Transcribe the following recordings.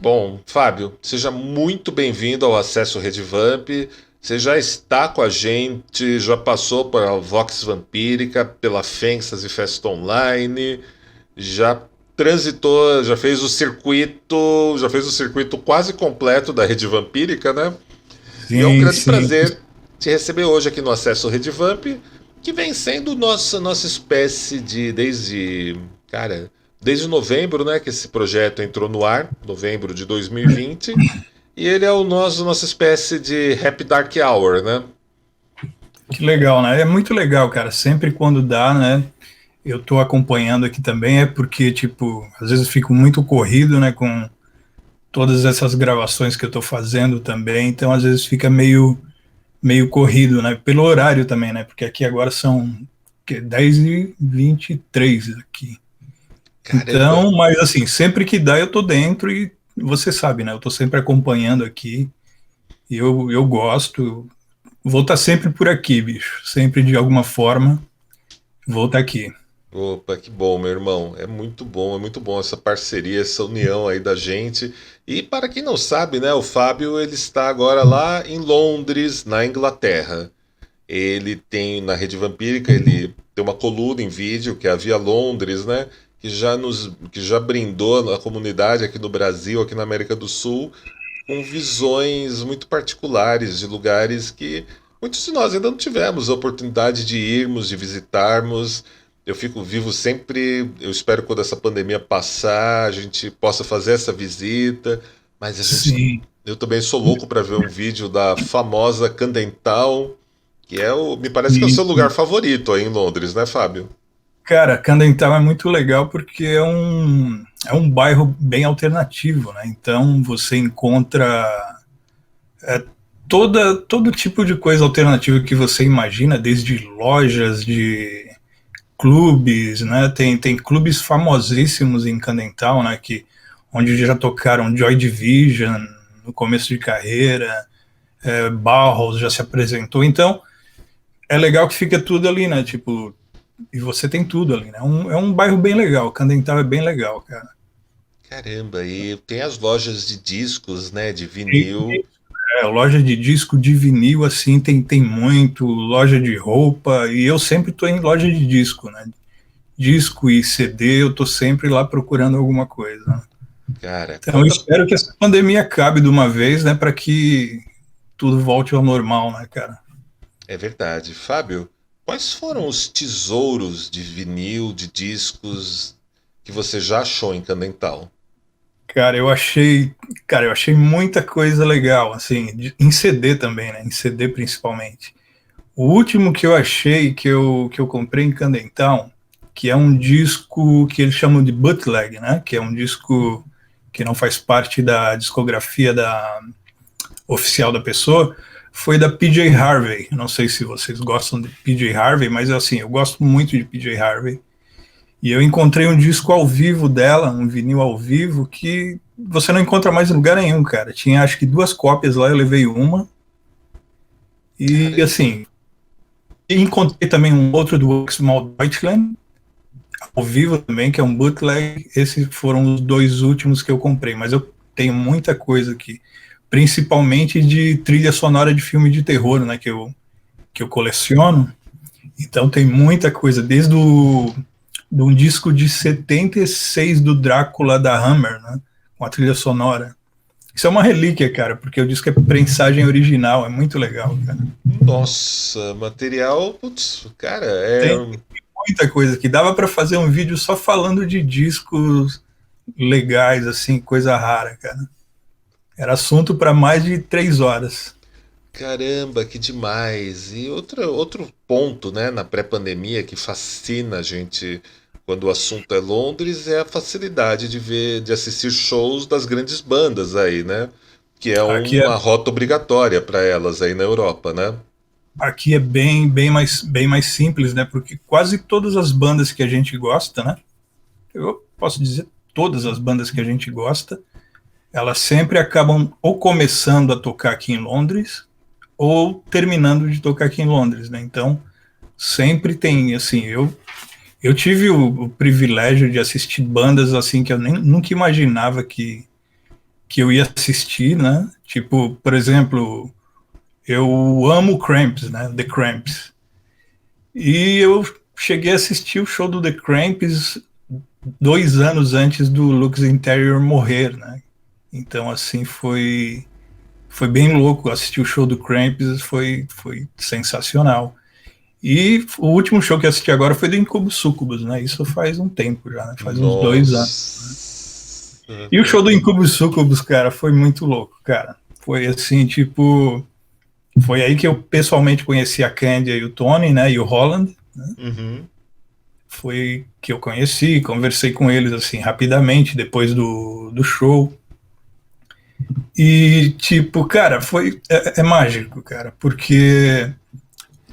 Bom, Fábio, seja muito bem-vindo ao Acesso Redvamp. Você já está com a gente, já passou pela Vox Vampírica, pela Fensas e Festa Online, já transitou, já fez o circuito quase completo da Rede Vampírica, né? E é um Sim, grande sim. prazer te receber hoje aqui no Acesso Redvamp, que vem sendo nossa espécie de cara, desde novembro, né, que esse projeto entrou no ar, novembro de 2020, e 20, e ele é o nossa espécie de Happy Dark Hour, né? Que legal, né? É muito legal, cara. Sempre quando dá, né? Eu tô acompanhando aqui também, é porque, tipo, às vezes eu fico muito corrido, né, com todas essas gravações que eu tô fazendo também, então às vezes fica meio corrido, né? Pelo horário também, né? Porque aqui agora são 10h23 aqui. Caramba! Então, mas assim, sempre que dá eu tô dentro e você sabe, né? Eu tô sempre acompanhando aqui e eu gosto. Vou estar sempre por aqui, bicho. Sempre de alguma forma vou estar aqui. Opa, que bom, meu irmão. É muito bom essa parceria, essa união aí da gente. E para quem não sabe, né, o Fábio ele está agora lá em Londres, na Inglaterra. Ele tem na Rede Vampírica, ele tem uma coluna em vídeo que é a Via Londres, né? Que já brindou a comunidade aqui no Brasil, aqui na América do Sul, com visões muito particulares de lugares que muitos de nós ainda não tivemos a oportunidade de irmos, de visitarmos. Eu fico vivo sempre, eu espero que quando essa pandemia passar, a gente possa fazer essa visita, mas Sim. eu também sou louco para ver um vídeo da famosa Candental, que me parece que é o Sim, seu lugar sim. favorito aí em Londres, né, Fábio? Cara, Candental é muito legal porque é um bairro bem alternativo, né? Então você encontra é, todo tipo de coisa alternativa que você imagina, desde lojas, de clubes, né? Tem clubes famosíssimos em Candental, né? Onde já tocaram Joy Division no começo de carreira, Bauhaus já se apresentou. Então, é legal que fica tudo ali, né? Tipo, e você tem tudo ali, né? É um bairro bem legal. Candental é bem legal, cara. Caramba, e tem as lojas de discos, né, de Tem, vinil. loja de disco de vinil, assim, tem muito, loja de roupa, e eu sempre tô em loja de disco, né? Disco e CD, eu tô sempre lá procurando alguma coisa, né? Cara, Então, eu conta. espero que essa pandemia acabe de uma vez, né? Para que tudo volte ao normal, né, cara? É verdade. Fábio, quais foram os tesouros de vinil, de discos que você já achou em Candental? Cara, eu achei muita coisa legal, assim, em CD também, né? Em CD principalmente. O último que eu achei, que eu comprei em Candentown, que é um disco que eles chamam de bootleg, né? Que é um disco que não faz parte da discografia oficial da pessoa, foi da PJ Harvey. Não sei se vocês gostam de PJ Harvey, mas assim, eu gosto muito de PJ Harvey. E eu encontrei um disco ao vivo dela, um vinil ao vivo, que você não encontra mais em lugar nenhum, cara. Tinha acho que duas cópias lá, eu levei uma. E Caramba. assim, encontrei também um outro do Small Deutschland, ao vivo também, que é um bootleg. Esses foram os dois últimos que eu comprei, mas eu tenho muita coisa aqui, principalmente de trilha sonora de filme de terror, né, que eu coleciono. Então tem muita coisa, desde de um disco de 76 do Drácula da Hammer, né, com a trilha sonora. Isso é uma relíquia, cara, porque o disco é prensagem original, é muito legal, cara. Nossa, material, putz, cara, Tem muita coisa que dava para fazer um vídeo só falando de discos legais, assim, coisa rara, cara. Era assunto para mais de 3 horas. caramba, que demais. E outro ponto, né, na pré-pandemia que fascina a gente quando o assunto é Londres é a facilidade de ver, de assistir shows das grandes bandas aí, né? Que é Aqui é, uma rota obrigatória para elas aí na Europa, né? aqui é bem mais simples, né? Porque quase todas as bandas que a gente gosta, né? Eu posso dizer todas as bandas que a gente gosta, elas sempre acabam ou começando a tocar aqui em Londres ou terminando de tocar aqui em Londres, né? Então, sempre tem, assim, eu tive o privilégio de assistir bandas assim que eu nunca imaginava que eu ia assistir, né? Tipo, por exemplo, eu amo Cramps, né? The Cramps. E eu cheguei a assistir o show do The Cramps 2 anos antes do Lux Interior morrer, né? Então, assim, foi bem louco. Assistir o show do Cramps foi sensacional. E o último show que eu assisti agora foi do Incubus Succubus, né? Isso faz um tempo já, né? Faz uns 2 anos. Nossa. E o show do Incubus Succubus, cara, foi muito louco, cara. Foi assim, tipo, foi aí que eu pessoalmente conheci a Candia e o Tony, né? E o Holland. Uhum. Foi que eu conheci, conversei com eles assim rapidamente depois do show. E tipo, cara, é mágico, cara, porque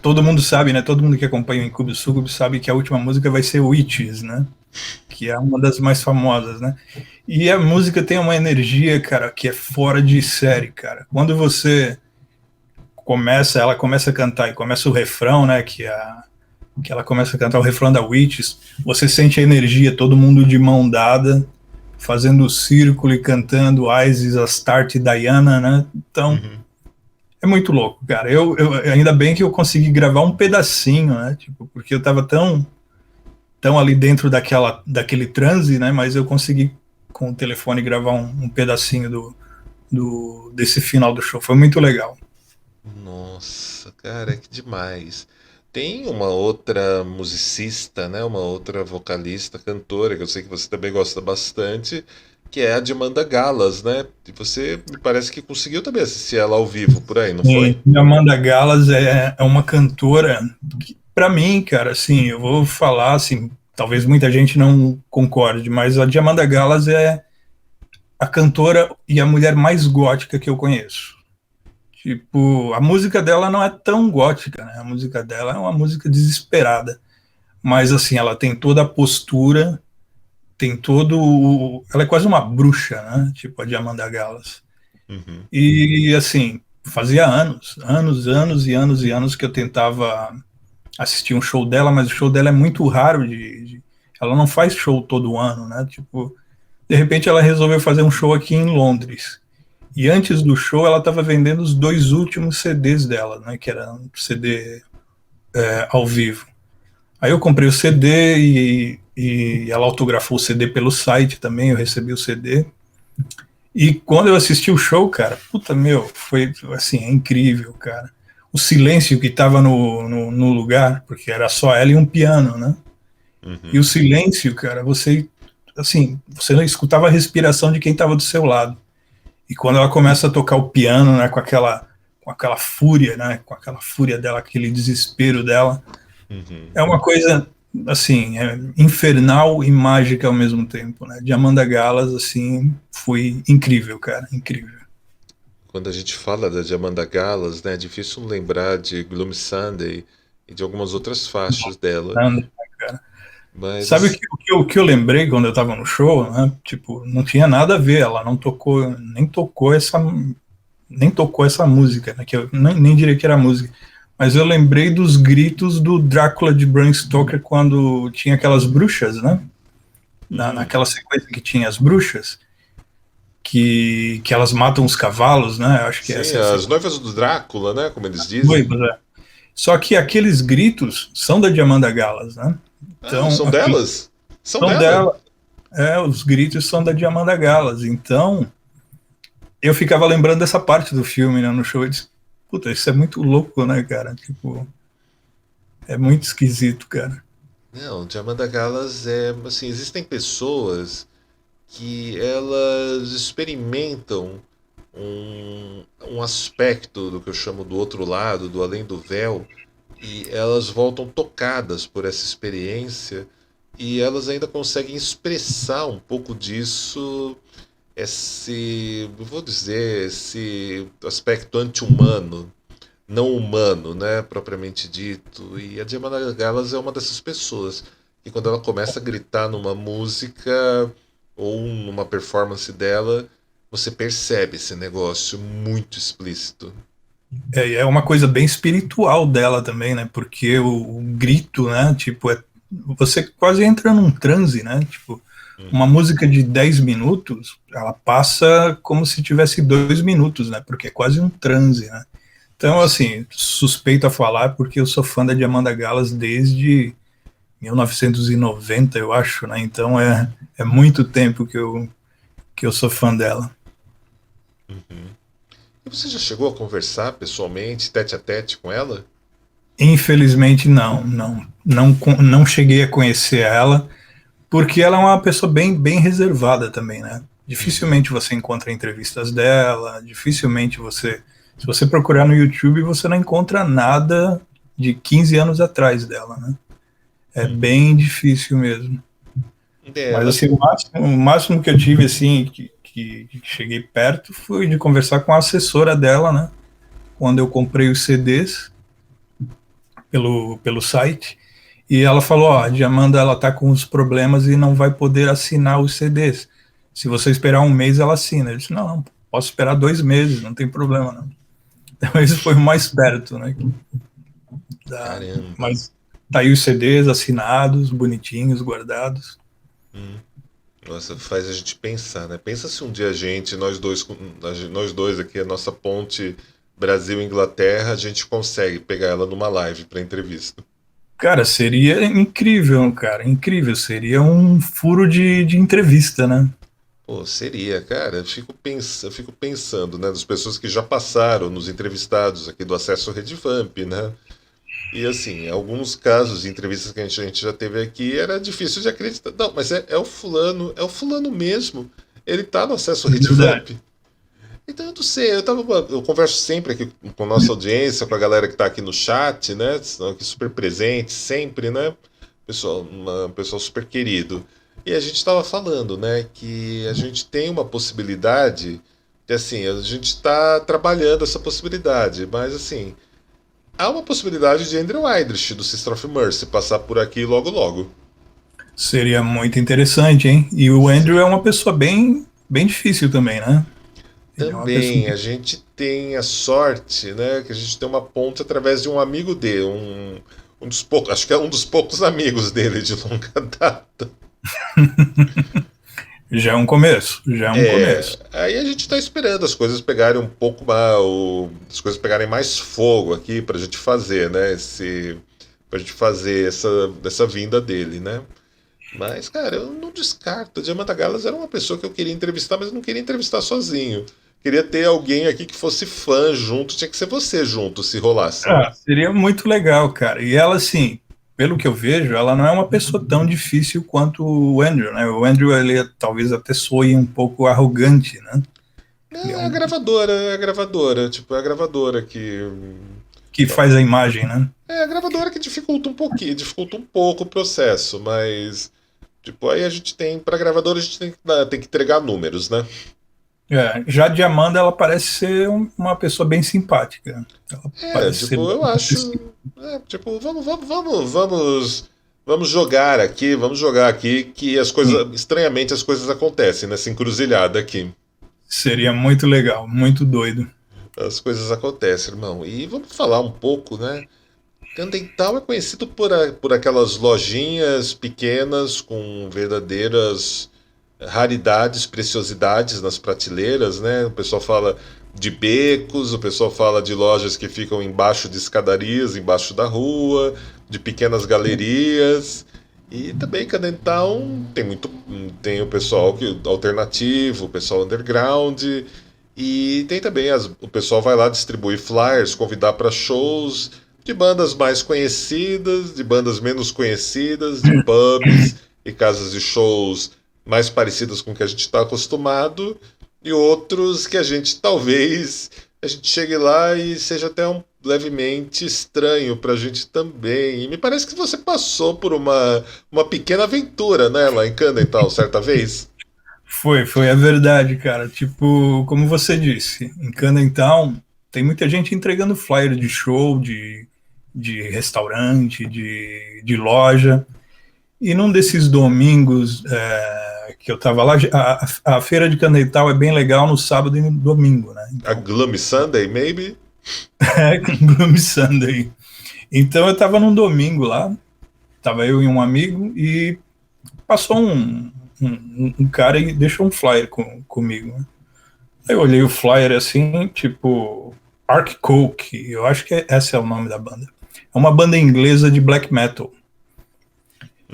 todo mundo sabe, né? Todo mundo que acompanha o Incubus Succubus sabe que a última música vai ser Witches, né? Que é uma das mais famosas, né? E a música tem uma energia, cara, que é fora de série, cara. Quando você ela começa a cantar e começa o refrão, né? Que ela começa a cantar o refrão da Witches, você sente a energia, todo mundo de mão dada, fazendo o círculo e cantando Isis, Astarte e Diana, né? Então, Uhum. é muito louco, cara. Ainda bem que eu consegui gravar um pedacinho, né? Tipo, porque eu tava tão ali dentro daquele transe, né? Mas eu consegui com o telefone gravar um pedacinho desse final do show. Foi muito legal. Nossa, cara, que demais. Tem uma outra musicista, né? Uma outra vocalista, cantora, que eu sei que você também gosta bastante, que é a Amanda Galas, né? E você me parece que conseguiu também assistir ela ao vivo por aí, não foi? E a Amanda Galas é uma cantora que, para mim, cara, assim, eu vou falar assim, talvez muita gente não concorde, mas a Amanda Galas é a cantora e a mulher mais gótica que eu conheço. Tipo, a música dela não é tão gótica, né? A música dela é uma música desesperada, mas assim, ela tem toda a postura, tem ela é quase uma bruxa, né? Tipo a de Amanda Galas. Uhum. E assim, fazia anos e anos e anos que eu tentava assistir um show dela, mas o show dela é muito raro ela não faz show todo ano, né? Tipo, de repente ela resolveu fazer um show aqui em Londres. E antes do show ela estava vendendo os 2 últimos CDs dela, né? Que era um CD ao vivo. Aí eu comprei o CD e ela autografou o CD pelo site também, eu recebi o CD. E quando eu assisti o show, cara, puta meu, foi assim, é incrível, cara. O silêncio que tava no lugar, porque era só ela e um piano, né? E o Uhum. silêncio, cara, você não escutava a respiração de quem tava do seu lado. E quando ela começa a tocar o piano, né, com aquela fúria, né, com aquela fúria dela, aquele desespero dela, Uhum. é uma coisa assim, infernal e mágica ao mesmo tempo, né? De Amanda Galas, assim, foi incrível, cara, incrível. Quando a gente fala da Amanda Galas, né, é difícil não lembrar de Gloomy Sunday e de algumas outras faixas dela. Anda, cara. Mas Sabe o que eu lembrei quando eu tava no show, né? Tipo, não tinha nada a ver, ela não tocou, nem tocou essa música, né? Que eu nem diria que era música. Mas eu lembrei dos gritos do Drácula de Bram Stoker quando tinha aquelas bruxas, né? Naquela sequência que tinha as bruxas, que elas matam os cavalos, né? Eu acho que sim, essa é a as sequência. noivas do Drácula, né, como eles dizem. Noivas, é. Só que aqueles gritos são da Diamanda Galas, né? Ah, Então, são delas? São são dela? dela, os gritos são da Diamanda Galas. Então, eu ficava lembrando dessa parte do filme, né, no show. Eu disse, puta, isso é muito louco, né, cara? Tipo, é muito esquisito, cara. Não, de Amanda Galas é assim, existem pessoas que elas experimentam um aspecto do que eu chamo do outro lado, do além do véu, e elas voltam tocadas por essa experiência e elas ainda conseguem expressar um pouco disso, vou dizer, esse aspecto anti-humano, não humano, né, propriamente dito. E a Diamanda Galas é uma dessas pessoas que quando ela começa a gritar numa música ou numa performance dela, você percebe esse negócio muito explícito. É uma coisa bem espiritual dela também, né? Porque o grito, né? Tipo, você quase entra num transe, né? Tipo, Uma Uhum. música de 10 minutos, ela passa como se tivesse 2 minutos, né? Porque é quase um transe, né? Então, Nossa. assim, suspeito a falar porque eu sou fã da Diamanda Galas desde 1990, eu acho, né? Então é muito tempo que eu sou fã dela. Uhum. E você já chegou a conversar pessoalmente, tete a tete com ela? Infelizmente, não cheguei a conhecer ela, porque ela é uma pessoa bem reservada também, né? Uhum. Dificilmente você encontra entrevistas dela, dificilmente se você procurar no YouTube, você não encontra nada de 15 anos atrás dela, né? É Uhum. bem difícil mesmo. Mas Dela. assim, o máximo que eu tive assim, que cheguei perto foi de conversar com a assessora dela, né? Quando eu comprei os CDs pelo site. E ela falou, ó, a Diamanda ela tá com uns problemas e não vai poder assinar os CDs. Se você esperar um mês, ela assina. Eu disse, não, posso esperar 2 meses, não tem problema não. Então esse foi o mais perto, né? Da, Caramba. mas tá aí os CDs assinados, bonitinhos, guardados. Hum. Nossa, faz a gente pensar, né? Pensa se um dia a gente, nós dois aqui, a nossa ponte Brasil-Inglaterra, a gente consegue pegar ela numa live para entrevista. Cara, seria incrível, cara, incrível. Seria um furo de entrevista, né? Pô, seria, cara. Eu fico pensando, né, das pessoas que já passaram nos entrevistados aqui do Acesso Redvamp, né? E assim, alguns casos de entrevistas que a gente já teve aqui era difícil de acreditar. Não, mas é o fulano mesmo. Ele tá no Acesso É verdade. Redvamp. Então eu não sei, eu converso sempre aqui com a nossa audiência, com a galera que tá aqui no chat, né? Estão aqui super presentes, sempre, né? Pessoal super querido. E a gente estava falando, né, que a gente tem uma possibilidade, que assim, a gente está trabalhando essa possibilidade, mas assim, há uma possibilidade de Andrew Weidrich, do Sister of Mercy, passar por aqui logo logo. Seria muito interessante, hein? E o Andrew é uma pessoa bem difícil também, né? Ele é uma pessoa. Também a gente tem a sorte, né, que a gente tem uma ponte através de um amigo dele, um dos poucos, acho que é um dos poucos amigos dele de longa data. Já é um começo, já é um começo. Aí a gente está esperando as coisas pegarem um pouco mais, as coisas pegarem mais fogo aqui para a gente fazer, né, pra gente fazer essa vinda dele, né? Mas, cara, eu não descarto. A Diamanda Galas era uma pessoa que eu queria entrevistar, mas eu não queria entrevistar sozinho. Queria ter alguém aqui que fosse fã junto. Tinha que ser você junto, se rolasse. Ah, seria muito legal, cara. E ela, assim, pelo que eu vejo, ela não é uma pessoa tão difícil quanto o Andrew, né? O Andrew, ele talvez até soe um pouco arrogante, né? Ele Não, é a gravadora. Tipo, é a gravadora que. que faz a imagem, né? É a gravadora que dificulta um pouquinho, dificulta um pouco o processo, mas. Tipo, aí a gente tem. Pra gravadora a gente tem que entregar números, né? Já a Diamanda, ela parece ser uma pessoa bem simpática. Ela É, parece ser tipo, eu bem acho. acessível. Tipo, vamos vamos jogar aqui que as coisas, estranhamente as coisas acontecem nessa encruzilhada aqui. Seria muito legal, muito doido. As coisas acontecem, irmão. E vamos falar um pouco, né? Candental é conhecido por aquelas lojinhas pequenas com verdadeiras raridades, preciosidades nas prateleiras, né? O pessoal fala de becos, o pessoal fala de lojas que ficam embaixo de escadarias, embaixo da rua, de pequenas galerias. E também Cadentown tem o pessoal alternativo, o pessoal underground. E tem também o pessoal vai lá distribuir flyers, convidar para shows de bandas mais conhecidas, de bandas menos conhecidas, de pubs e casas de shows mais parecidas com o que a gente está acostumado, e outros que a gente talvez a gente chegue lá e seja até levemente estranho para a gente também. E me parece que você passou por uma pequena aventura, né, lá em Candental, certa vez. Foi a verdade, cara. Tipo, como você disse, em Candentown tem muita gente entregando flyer de show, de restaurante, de loja. E num desses domingos que eu tava lá, a feira de Candental é bem legal no sábado e no domingo, né? A Então, Gloomy Sunday, maybe? com Gloomy Sunday. Então eu tava num domingo lá, tava eu e um amigo e passou um cara e deixou um flyer comigo, né? Aí eu olhei o flyer assim, tipo, Ark Coke, eu acho que esse é o nome da banda. É uma banda inglesa de black metal.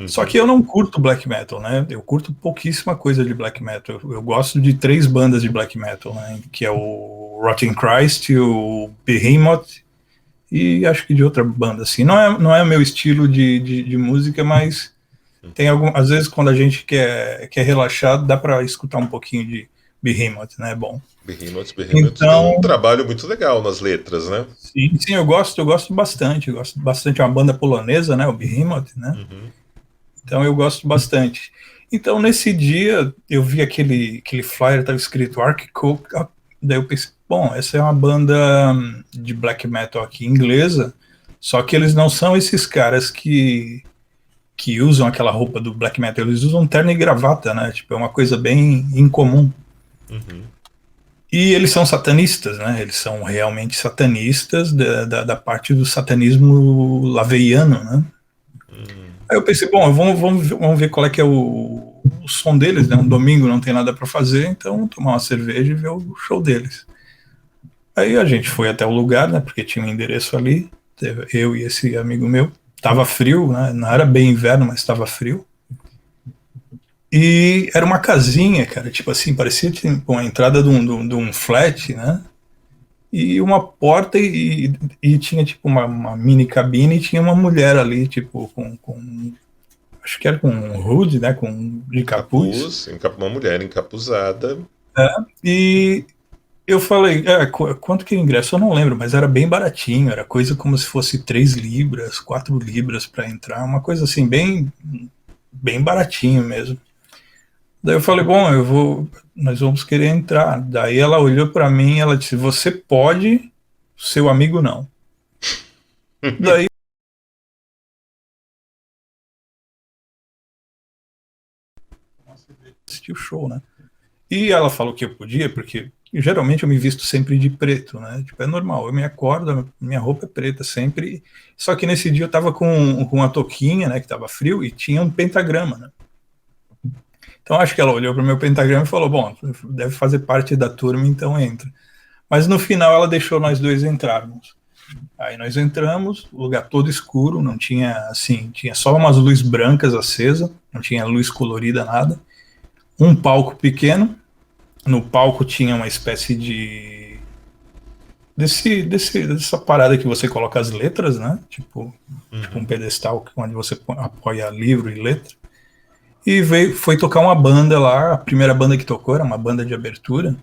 Só que eu não curto black metal, né? Eu curto pouquíssima coisa de black metal. Eu gosto de 3 bandas de black metal, né? Que é o Rotten Christ, o Behemoth e acho que de outra banda, assim. Não é o meu estilo de música, mas tem às vezes quando a gente quer relaxar, dá para escutar um pouquinho de Behemoth, né? Bom. Behemoth tem um Então, trabalho muito legal nas letras, né? sim, eu gosto bastante. Eu gosto bastante, é uma banda polonesa, né? O Behemoth, né? Uhum. Então eu gosto bastante. Então nesse dia eu vi aquele flyer, estava escrito Ark Coke, daí eu pensei, bom, essa é uma banda de black metal aqui inglesa, só que eles não são esses caras que usam aquela roupa do black metal, eles usam terno e gravata, né? Tipo, é uma coisa bem incomum. Uhum. E eles são satanistas, né? Eles são realmente satanistas da parte do satanismo laveiano, né? Uhum. Aí eu pensei, bom, vamos ver qual é que é o som deles, né? Um domingo não tem nada para fazer, então tomar uma cerveja e ver o show deles. Aí a gente foi até o lugar, né? Porque tinha um endereço ali, eu e esse amigo meu. Tava frio, né? Não era bem inverno, mas estava frio. E era uma casinha, cara, tipo assim, parecia tipo, uma entrada de um flat, né? E uma porta e tinha tipo uma mini cabine e tinha uma mulher ali, tipo, com acho que era com um hood, né, de capuz. Capuz, uma mulher encapuzada. E eu falei, quanto que é o ingresso? Eu não lembro, mas era bem baratinho, era coisa como se fosse 3 libras, 4 libras para entrar, uma coisa assim, bem baratinho mesmo. Daí eu falei, bom, nós vamos querer entrar. Daí ela olhou para mim e ela disse, você pode, seu amigo não. Daí assisti o show, né? E ela falou que eu podia, porque geralmente eu me visto sempre de preto, né? Tipo, é normal, eu me acordo, minha roupa é preta sempre. Só que nesse dia eu tava com uma touquinha, né? Que tava frio e tinha um pentagrama, né? Então acho que ela olhou para o meu pentagrama e falou: bom, deve fazer parte da turma, então entra. Mas no final ela deixou nós dois entrarmos. Aí nós entramos, o lugar todo escuro, não tinha assim, tinha só umas luzes brancas acesas, não tinha luz colorida, nada. Um palco pequeno, no palco tinha uma espécie dessa parada que você coloca as letras, né? Tipo um pedestal onde você apoia livro e letra. E foi tocar uma banda lá, a primeira banda que tocou era uma banda de abertura.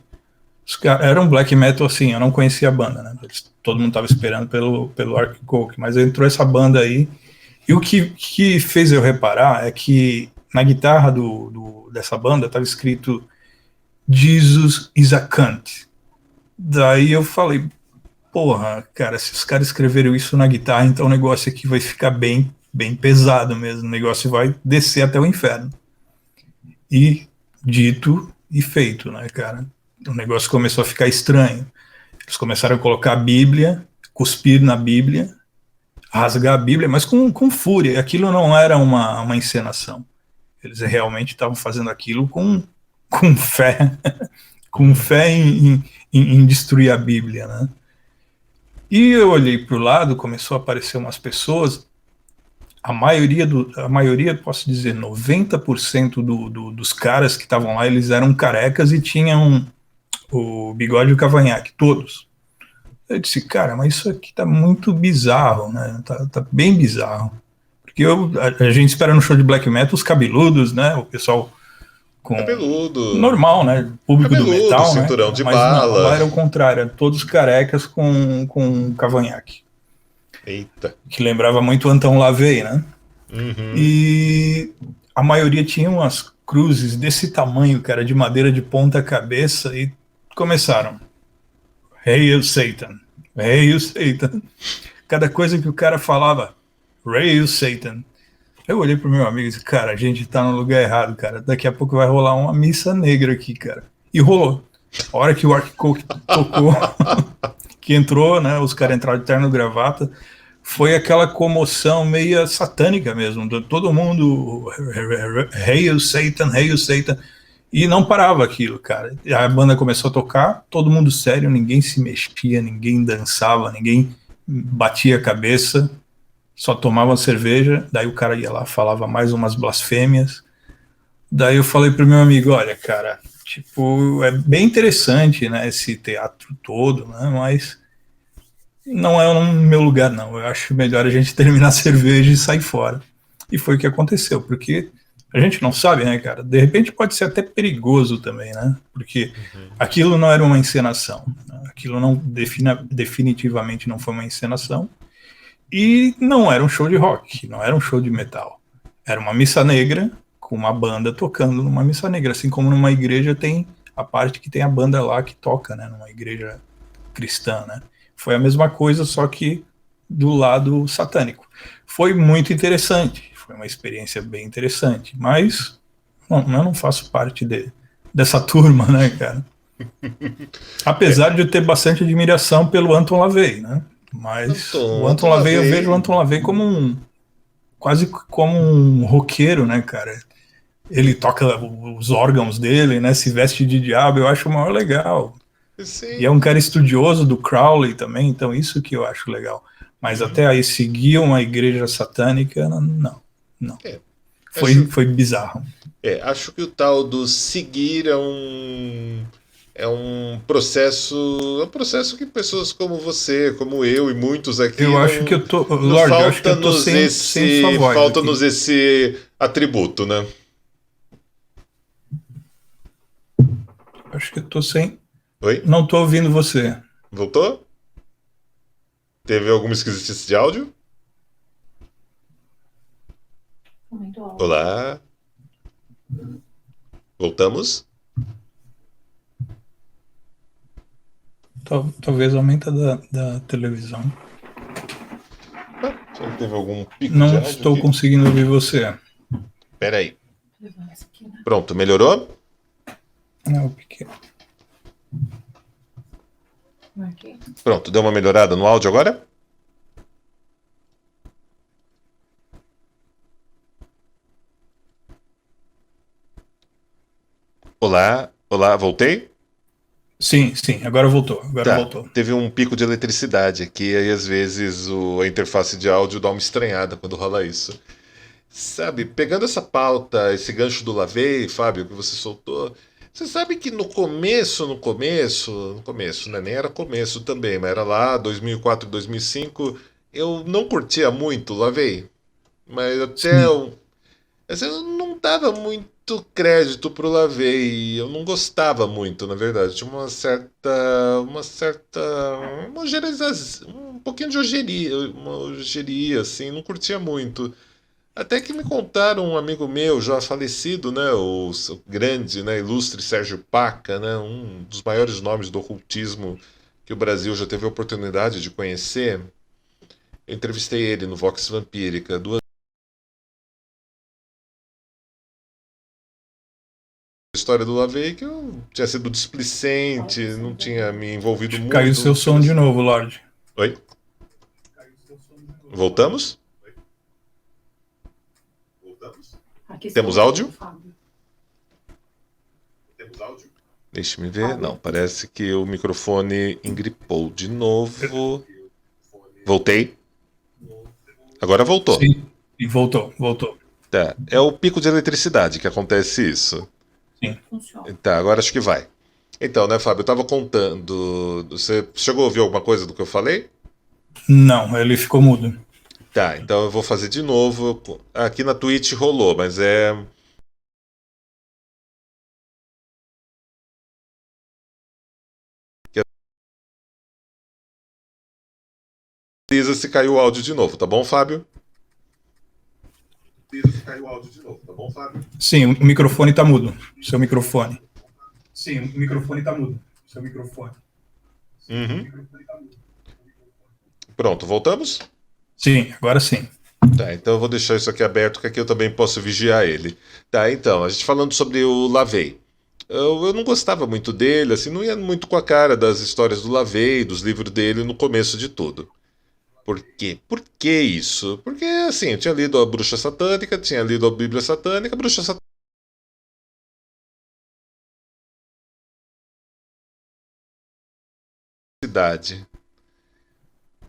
Era um black metal assim, eu não conhecia a banda, né? Todo mundo tava esperando pelo Ark Coke, mas entrou essa banda aí. E o que fez eu reparar é que na guitarra dessa banda tava escrito Jesus is a cunt. Daí eu falei, porra, cara, se os caras escreveram isso na guitarra, então o negócio aqui vai ficar bem pesado mesmo. O negócio vai descer até o inferno. E dito e feito, né, cara? O negócio começou a ficar estranho. Eles começaram a colocar a Bíblia, cuspir na Bíblia, rasgar a Bíblia, mas com fúria. Aquilo não era uma encenação. Eles realmente estavam fazendo aquilo com fé, com fé em destruir a Bíblia, né? E eu olhei para o lado, começou a aparecer umas pessoas, a maioria, posso dizer, 90% dos caras que estavam lá, eles eram carecas e tinham o bigode e o cavanhaque, todos. Eu disse, cara, mas isso aqui tá muito bizarro, né? Tá bem bizarro. Porque a gente espera no show de black metal os cabeludos, né? O pessoal com Cabeludo, normal, né? Público do cabeludo, metal, né? cinturão de Mas não, bala. lá era o contrário, eram todos carecas com cavanhaque, Eita. que lembrava muito o Antão Lavey, né? Uhum. E a maioria tinha umas cruzes desse tamanho, cara, de madeira de ponta cabeça, e começaram. Hail Satan, Hail Satan. Cada coisa que o cara falava, Hail Satan. Eu olhei pro meu amigo e disse, cara, a gente tá no lugar errado, cara. Daqui a pouco vai rolar uma missa negra aqui, cara. E rolou. A hora que o Ark Coke tocou, que entrou, né? Os caras entraram de terno e gravata. foi aquela comoção meia satânica mesmo, todo mundo, Hail Satan, Hail Satan, e não parava aquilo, cara. A banda começou a tocar, todo mundo sério, ninguém se mexia, ninguém dançava, ninguém batia a cabeça, só tomava cerveja, daí o cara ia lá, falava mais umas blasfêmias, daí eu falei pro meu amigo, olha, cara, tipo, é bem interessante, né, esse teatro todo, né, mas não é no meu lugar, não. Eu acho melhor a gente terminar a cerveja e sair fora. E foi o que aconteceu, porque a gente não sabe, né, cara? De repente pode ser até perigoso também, né? Porque Uhum. aquilo não era uma encenação. Né? Aquilo não definitivamente não foi uma encenação. E não era um show de rock, não era um show de metal. Era uma missa negra com uma banda tocando numa missa negra, assim como numa igreja tem a parte que tem a banda lá que toca, né? Numa igreja cristã, né? Foi a mesma coisa, só que do lado satânico. Foi muito interessante, foi uma experiência bem interessante, mas não, eu não faço parte dessa turma, né, cara? É, Apesar de eu ter bastante admiração pelo Anton LaVey, né? Mas o Anton Anton LaVey, eu vejo o LaVey. Anton LaVey como quase como um roqueiro, né, cara? Ele toca os órgãos dele, né? Se veste de diabo, eu acho o maior legal. E é Sim. um cara estudioso do Crowley também, então isso que eu acho legal. Mas Uhum. até aí seguir uma igreja satânica, não, não. É, Foi, acho, foi bizarro. acho que o tal do seguir é um processo que pessoas como você, como eu e muitos aqui Eu acho que não, eu tô, não Lorde, eu acho que eu tô falta-nos sem sua esse voz falta-nos aqui. esse atributo, né? Acho que eu tô sem, Oi? não tô ouvindo você. Voltou? Teve alguma esquisitice de áudio? Muito alto. Olá, voltamos? Talvez aumenta da televisão. Será que teve algum pico de Não áudio estou aqui? conseguindo ouvir você. Pera aí. Levar essa aqui, né? Pronto, melhorou? Não, pequeno. Marquei. Pronto, deu uma melhorada no áudio agora? Olá, olá, voltei? Sim, sim, agora voltou, agora Tá, voltou. teve um pico de eletricidade aqui, aí às vezes a interface de áudio dá uma estranhada quando rola isso. Sabe, pegando essa pauta, esse gancho do Lavei, Fábio, que você soltou, você sabe que no começo, né, nem era começo também, mas era lá 2004, 2005, eu não curtia muito Lavei, mas até Sim, eu, mas eu não dava muito crédito pro Lavei, eu não gostava muito, na verdade. Tinha uma ojerização, um pouquinho de ojeria, uma ojeria, assim, não curtia muito. Até que me contaram um amigo meu, já falecido, né, o grande, né, ilustre Sérgio Paca, né, um dos maiores nomes do ocultismo que o Brasil já teve a oportunidade de conhecer. Eu entrevistei ele no Vox Vampírica, duas história do Lavey que eu tinha sido displicente, não tinha me envolvido acho que caiu o muito, seu não tinha som de novo, Lorde. Oi? Voltamos? Aqui está o Temos áudio do áudio? Fábio. Deixa-me ver. Não, parece que o microfone engripou de novo. Voltei. Agora voltou. Sim, e voltou, voltou. Tá. É o pico de eletricidade que acontece isso. Sim. Funciona. Tá, agora acho que vai. Então, né, Fábio, eu tava contando. Você chegou a ouvir alguma coisa do que eu falei? Não, ele ficou mudo. Tá, então eu vou fazer de novo. Aqui na Twitch rolou, mas é. Avisa se caiu o áudio de novo, tá bom, Fábio? Sim, o microfone tá mudo. Seu microfone. Sim, o microfone tá mudo. Seu microfone. Uhum. Pronto, voltamos? Sim, agora sim. Tá, então eu vou deixar isso aqui aberto, que aqui eu também posso vigiar ele. Tá, então, a gente falando sobre o Lavey. Eu não gostava muito dele, assim, não ia muito com a cara das histórias do Lavey, dos livros dele no começo de tudo. Por quê? Por que isso? Porque, assim, eu tinha lido a Bruxa Satânica, tinha lido a Bíblia Satânica, a Bruxa Satânica.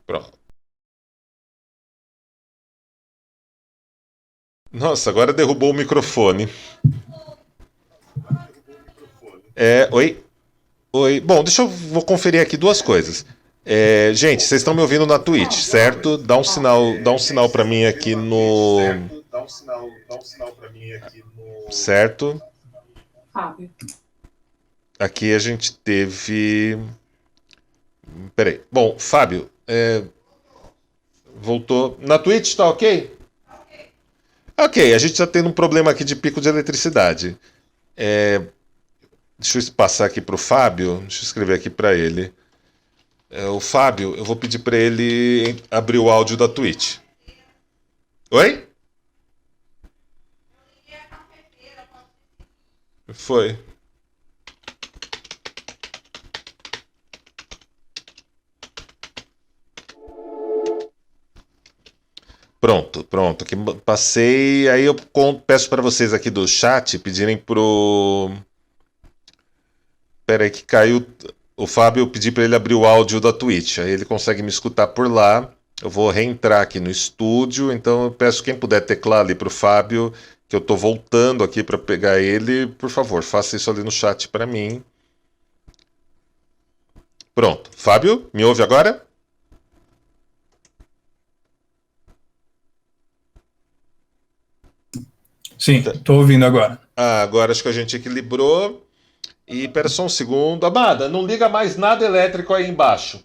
Pronto. Nossa, agora derrubou o microfone. Oi? Oi. Bom, vou conferir aqui duas coisas. Gente, vocês estão me ouvindo na Twitch, certo? Dá um sinal para mim aqui no. Certo? Fábio. Aqui a gente teve. Peraí. Bom, Fábio, voltou. Na Twitch tá ok? Ok, a gente está tendo um problema aqui de pico de eletricidade. Deixa eu passar aqui para o Fábio. Deixa eu escrever aqui para ele. O Fábio, eu vou pedir para ele abrir o áudio da Twitch. Oi? Foi. Pronto. Aqui passei. Aí eu peço para vocês aqui do chat pedirem pro. Pera aí que caiu. O Fábio, eu pedi para ele abrir o áudio da Twitch. Aí ele consegue me escutar por lá. Eu vou reentrar aqui no estúdio. Então eu peço quem puder teclar ali pro Fábio, que eu tô voltando aqui para pegar ele. Por favor, faça isso ali no chat para mim. Pronto. Fábio, me ouve agora? Sim, estou ouvindo agora. Agora acho que a gente equilibrou. E pera só um segundo. Amada, não liga mais nada elétrico aí embaixo.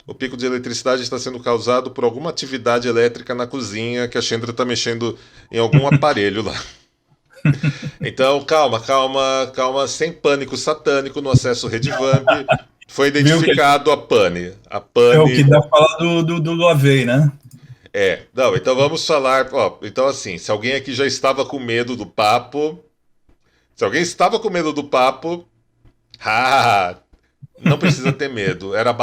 O pico de eletricidade está sendo causado por alguma atividade elétrica na cozinha, que a Chandra está mexendo em algum aparelho lá. Então, calma, sem pânico satânico no acesso Redvamp. Foi identificado a pane. É o que dá pra falar do Lavey, né? Não, então vamos falar. Então, assim, se alguém aqui já estava com medo do papo. Se alguém estava com medo do papo. Não precisa ter medo. Era a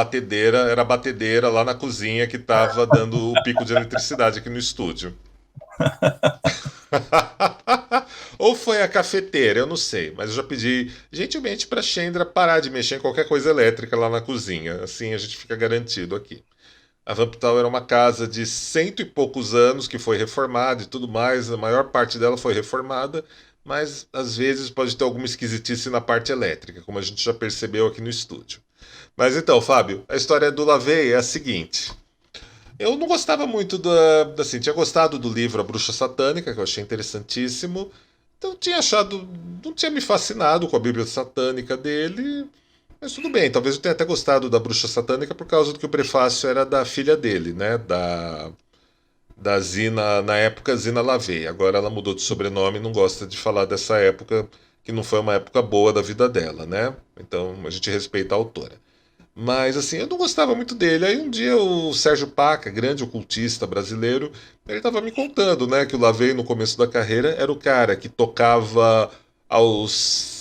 batedeira lá na cozinha que estava dando o pico de eletricidade aqui no estúdio. Ou foi a cafeteira, eu não sei. Mas eu já pedi gentilmente para a Chandra parar de mexer em qualquer coisa elétrica lá na cozinha. Assim a gente fica garantido aqui. A Vamp Tower era uma casa de 100 e poucos anos que foi reformada e tudo mais. A maior parte dela foi reformada, mas às vezes pode ter alguma esquisitice na parte elétrica, como a gente já percebeu aqui no estúdio. Mas então, Fábio, a história do Lavey é a seguinte. Eu não gostava muito assim, tinha gostado do livro A Bruxa Satânica, que eu achei interessantíssimo. Então não tinha me fascinado com a Bíblia Satânica dele. Mas tudo bem, talvez eu tenha até gostado da Bruxa Satânica por causa do que o prefácio era da filha dele, né? Da Zina, na época Zina Lavey. Agora ela mudou de sobrenome e não gosta de falar dessa época, que não foi uma época boa da vida dela, né? Então a gente respeita a autora. Mas assim, eu não gostava muito dele. Aí um dia o Sérgio Paca, grande ocultista brasileiro, ele estava me contando, né, que o Lavey no começo da carreira era o cara que tocava aos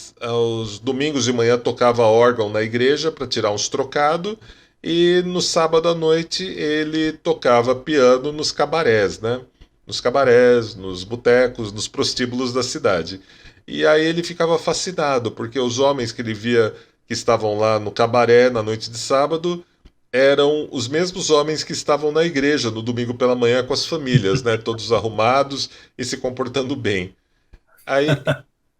domingos de manhã tocava órgão na igreja para tirar uns trocados e no sábado à noite ele tocava piano nos cabarés, né? Nos cabarés, nos botecos, nos prostíbulos da cidade. E aí ele ficava fascinado, porque os homens que ele via que estavam lá no cabaré na noite de sábado eram os mesmos homens que estavam na igreja no domingo pela manhã com as famílias, né? Todos arrumados e se comportando bem. Aí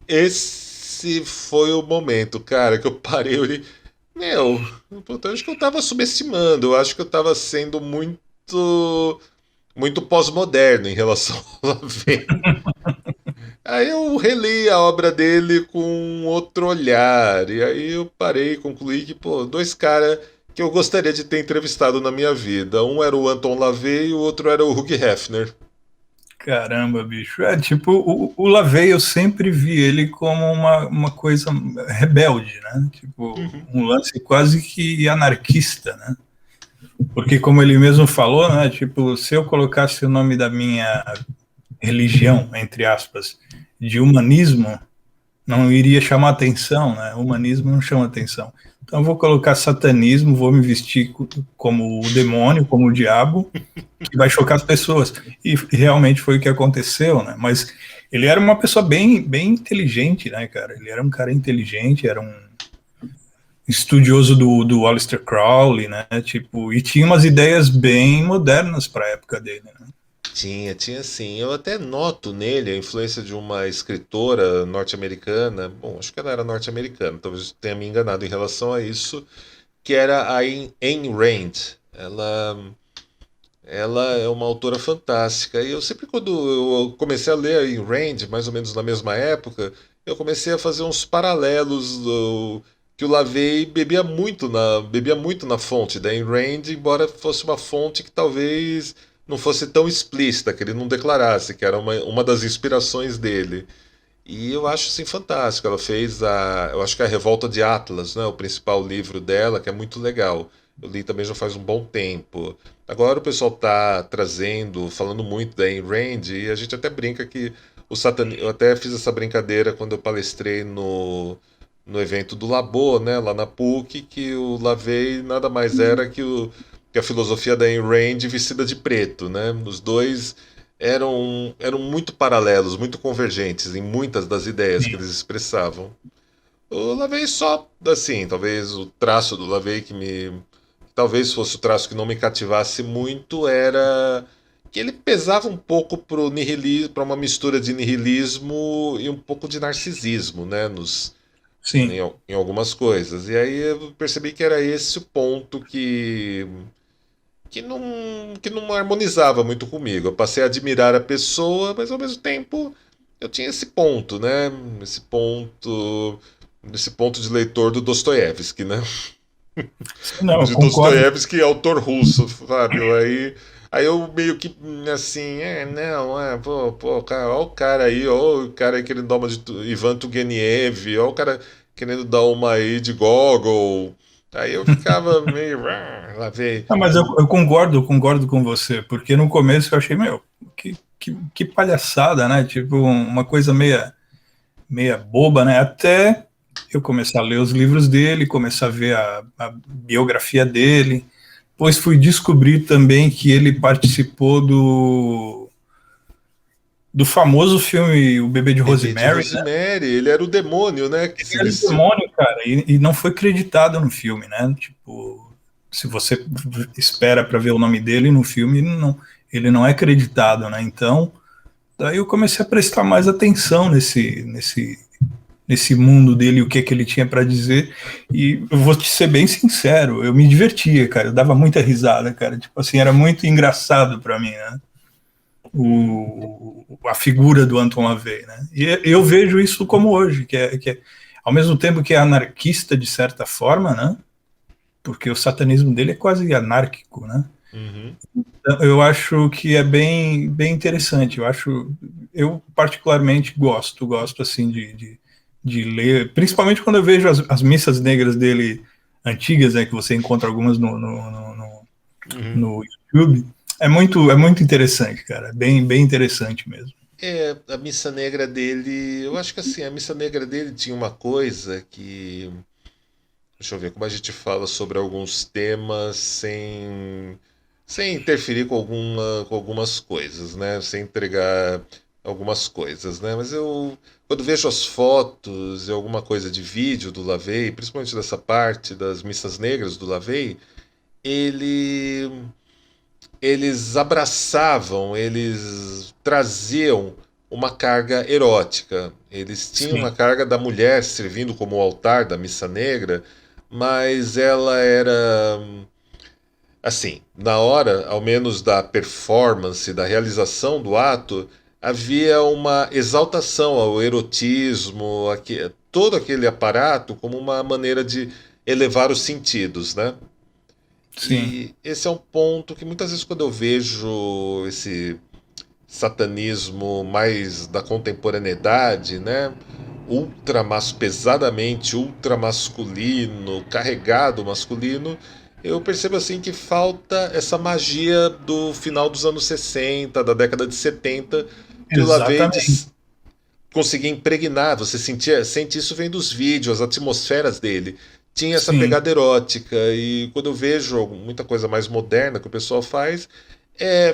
esse foi o momento, cara, que eu parei e olhei. Eu acho que eu tava subestimando, eu acho que eu tava sendo muito pós-moderno em relação ao Lavey. Aí eu reli a obra dele com outro olhar, e aí eu parei e concluí que, dois caras que eu gostaria de ter entrevistado na minha vida. Um era o Anton Lavey e o outro era o Hugh Hefner. Caramba, bicho. Tipo, o Lavey eu sempre vi ele como uma coisa rebelde, né? Tipo, um lance quase que anarquista, né? Porque como ele mesmo falou, né? Tipo, se eu colocasse o nome da minha religião, entre aspas, de humanismo, não iria chamar atenção, né? Humanismo não chama atenção. Então eu vou colocar satanismo, vou me vestir como o demônio, como o diabo, que vai chocar as pessoas. E realmente foi o que aconteceu, né? Mas ele era uma pessoa bem inteligente, né, cara? Ele era um cara inteligente, era um estudioso do Aleister Crowley, né? Tipo, e tinha umas ideias bem modernas para a época dele, né? Tinha sim. Eu até noto nele a influência de uma escritora norte-americana. Bom, acho que ela era norte-americana, talvez tenha me enganado em relação a isso, que era a Ayn Rand. Ela é uma autora fantástica. E eu sempre, quando eu comecei a ler a Ayn Rand, mais ou menos na mesma época, eu comecei a fazer uns paralelos que o LaVey bebia muito na fonte da Ayn Rand, embora fosse uma fonte que talvez não fosse tão explícita, que ele não declarasse, que era uma das inspirações dele. E eu acho assim fantástico. Ela fez eu acho que é a Revolta de Atlas, né, o principal livro dela, que é muito legal. Eu li também já faz um bom tempo. Agora o pessoal tá trazendo, falando muito da Ayn Rand, e a gente até brinca que eu até fiz essa brincadeira quando eu palestrei no evento do Labo, né, lá na PUC, que o LaVey nada mais era que a filosofia da Ayn Rand vestida de preto, né? Os dois eram muito paralelos, muito convergentes em muitas das ideias que Sim. eles expressavam. O LaVey só, assim, talvez o traço do LaVey talvez fosse o traço que não me cativasse muito, era que ele pesava um pouco pro nihilismo, para uma mistura de nihilismo e um pouco de narcisismo, né, Sim. em algumas coisas. E aí eu percebi que era esse o ponto que não harmonizava muito comigo. Eu passei a admirar a pessoa, mas ao mesmo tempo eu tinha esse ponto, né? Esse ponto de leitor do Dostoiévski, né? Não, eu De concordo. Dostoiévski, autor russo, Fábio. Aí eu meio que, assim, não, cara, ó o cara aí, ó o cara aí querendo dar uma de Ivan Turgenev, ó o cara querendo dar uma aí de Gogol. Aí eu ficava meio, lá vem. Não, mas eu concordo com você, porque no começo eu achei, meu, que palhaçada, né? Tipo, uma coisa meia boba, né? Até eu começar a ler os livros dele, começar a ver a biografia dele. Depois fui descobrir também que ele participou do famoso filme O Bebê de Bebê de Rosemary, né? Rosemary, ele era o demônio, né? Que se Ele era o vestiu. demônio, cara, e não foi creditado no filme, né? Tipo, se você espera para ver o nome dele no filme, ele não é creditado, né? Então, daí eu comecei a prestar mais atenção nesse mundo dele, o que ele tinha para dizer. E eu vou te ser bem sincero, eu me divertia, cara. Eu dava muita risada, cara. Tipo assim, era muito engraçado para mim, né? A figura do Anton LaVey, né? E eu vejo isso como hoje, que é ao mesmo tempo que é anarquista de certa forma, né? Porque o satanismo dele é quase anárquico, né? Uhum. Eu acho que é bem interessante. Eu particularmente gosto assim de ler, principalmente quando eu vejo as missas negras dele antigas, né, que você encontra algumas Uhum. no YouTube. É muito interessante, cara. Bem interessante mesmo. A missa negra dele. Eu acho que assim, a missa negra dele tinha uma coisa que. Deixa eu ver como a gente fala sobre alguns temas sem interferir com algumas coisas, né? Sem entregar algumas coisas, né? Mas quando vejo as fotos e alguma coisa de vídeo do LaVey, principalmente dessa parte das missas negras do LaVey, ele, eles traziam uma carga erótica. Eles tinham uma Sim, carga da mulher servindo como altar da missa negra, mas ela era assim, na hora, ao menos da performance, da realização do ato, havia uma exaltação ao erotismo, todo aquele aparato como uma maneira de elevar os sentidos, né? sim, E esse é um ponto que muitas vezes quando eu vejo esse satanismo mais da contemporaneidade, né? Pesadamente ultramasculino, carregado masculino, eu percebo assim que falta essa magia do final dos anos 60, da década de 70, que o LaVey exatamente. conseguia impregnar. Você sente isso vem dos vídeos, as atmosferas dele. tinha essa sim. pegada erótica. E quando eu vejo muita coisa mais moderna que o pessoal faz,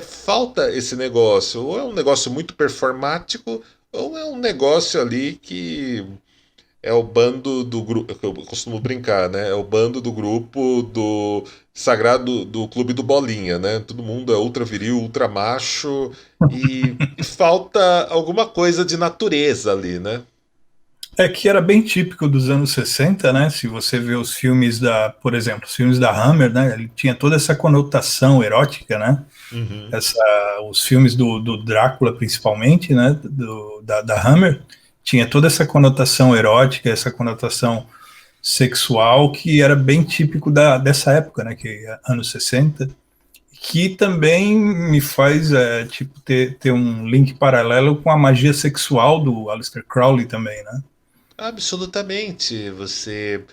falta esse negócio. Ou é um negócio muito performático, ou é um negócio ali que é o bando do grupo, eu costumo brincar, né? É o bando do grupo do sagrado do clube do Bolinha, né? Todo mundo é ultra viril, ultra macho e falta alguma coisa de natureza ali, né? É que era bem típico dos anos 60, né? Se você vê os filmes por exemplo, os filmes da Hammer, né? Ele tinha toda essa conotação erótica, né? Uhum. Os filmes do Drácula, principalmente, né? Da Hammer, tinha toda essa conotação erótica, essa conotação sexual que era bem típico dessa época, né? Que é anos 60, que também me faz tipo ter um link paralelo com a magia sexual do Aleister Crowley também, né? Absolutamente. Você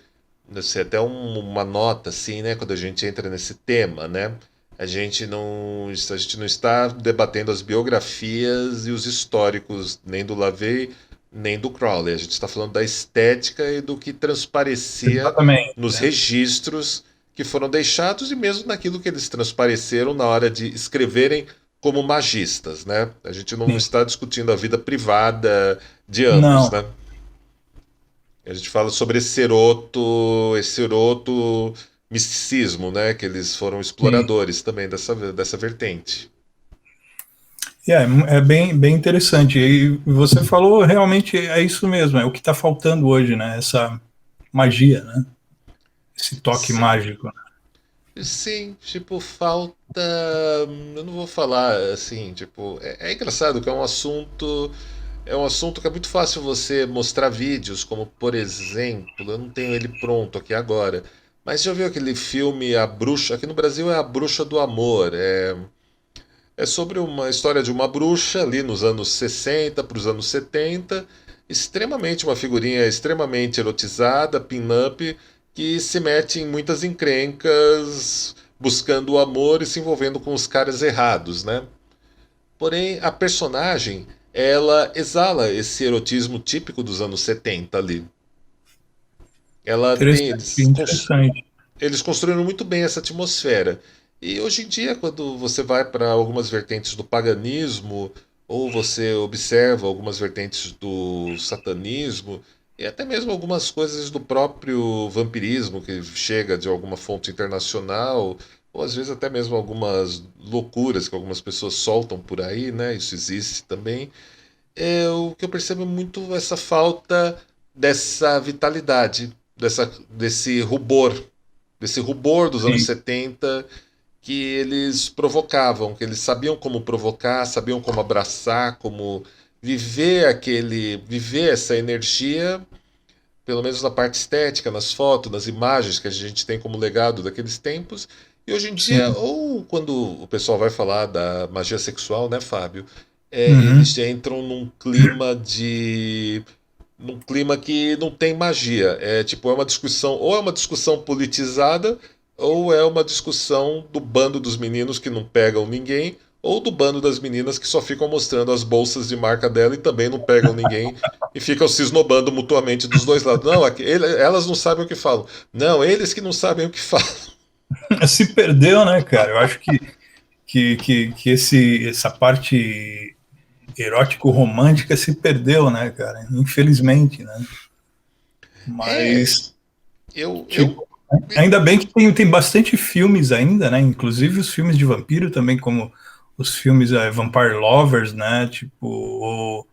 até uma nota assim, né, quando a gente entra nesse tema, né? A gente não está debatendo as biografias e os históricos nem do LaVey nem do Crowley. A gente está falando da estética e do que transparecia Exatamente. nos registros que foram deixados e mesmo naquilo que eles transpareceram na hora de escreverem como magistas, né? A gente não Sim. está discutindo a vida privada de ambos, Não, né? A gente fala sobre esse eroto misticismo, né? Que eles foram sim. exploradores também dessa vertente. É bem interessante. E você falou, realmente é isso mesmo, é o que está faltando hoje, né? Essa magia, né? Esse toque Sim, mágico. sim, tipo, falta. Eu não vou falar assim, tipo. É engraçado que é um assunto. É um assunto que é muito fácil você mostrar vídeos, como por exemplo, eu não tenho ele pronto aqui agora, mas já viu aquele filme A Bruxa? Aqui no Brasil é A Bruxa do Amor. É sobre uma história de uma bruxa ali nos anos 60 para os anos 70, extremamente uma figurinha extremamente erotizada, pin-up, que se mete em muitas encrencas buscando o amor e se envolvendo com os caras errados, né? Porém, a personagem, ela exala esse erotismo típico dos anos 70 ali. Ela tem Interessante, interessante. eles construíram muito bem essa atmosfera. E hoje em dia, quando você vai para algumas vertentes do paganismo, ou você observa algumas vertentes do satanismo, e até mesmo algumas coisas do próprio vampirismo, que chega de alguma fonte internacional, ou às vezes até mesmo algumas loucuras que algumas pessoas soltam por aí, né? Isso existe também. O que eu percebo é muito essa falta dessa vitalidade, desse rubor dos anos Sim, 70 que eles provocavam, que eles sabiam como provocar, sabiam como abraçar, como viver essa energia, pelo menos na parte estética, nas fotos, nas imagens que a gente tem como legado daqueles tempos. E hoje em dia, sim. ou quando o pessoal vai falar da magia sexual, né, Fábio? Eles Uhum. entram num clima que não tem magia. É tipo, é uma discussão, ou é uma discussão politizada, ou é uma discussão do bando dos meninos que não pegam ninguém, ou do bando das meninas que só ficam mostrando as bolsas de marca dela e também não pegam ninguém e ficam se esnobando mutuamente dos dois lados. Não, elas não sabem o que falam. Não, eles que não sabem o que falam. Se perdeu, né, cara? Eu acho que essa parte erótico-romântica se perdeu, né, cara? Infelizmente, né? É, Mas, eu tipo, ainda bem que tem bastante filmes ainda, né? Inclusive os filmes de vampiro também, como os filmes Vampire Lovers, né? Tipo,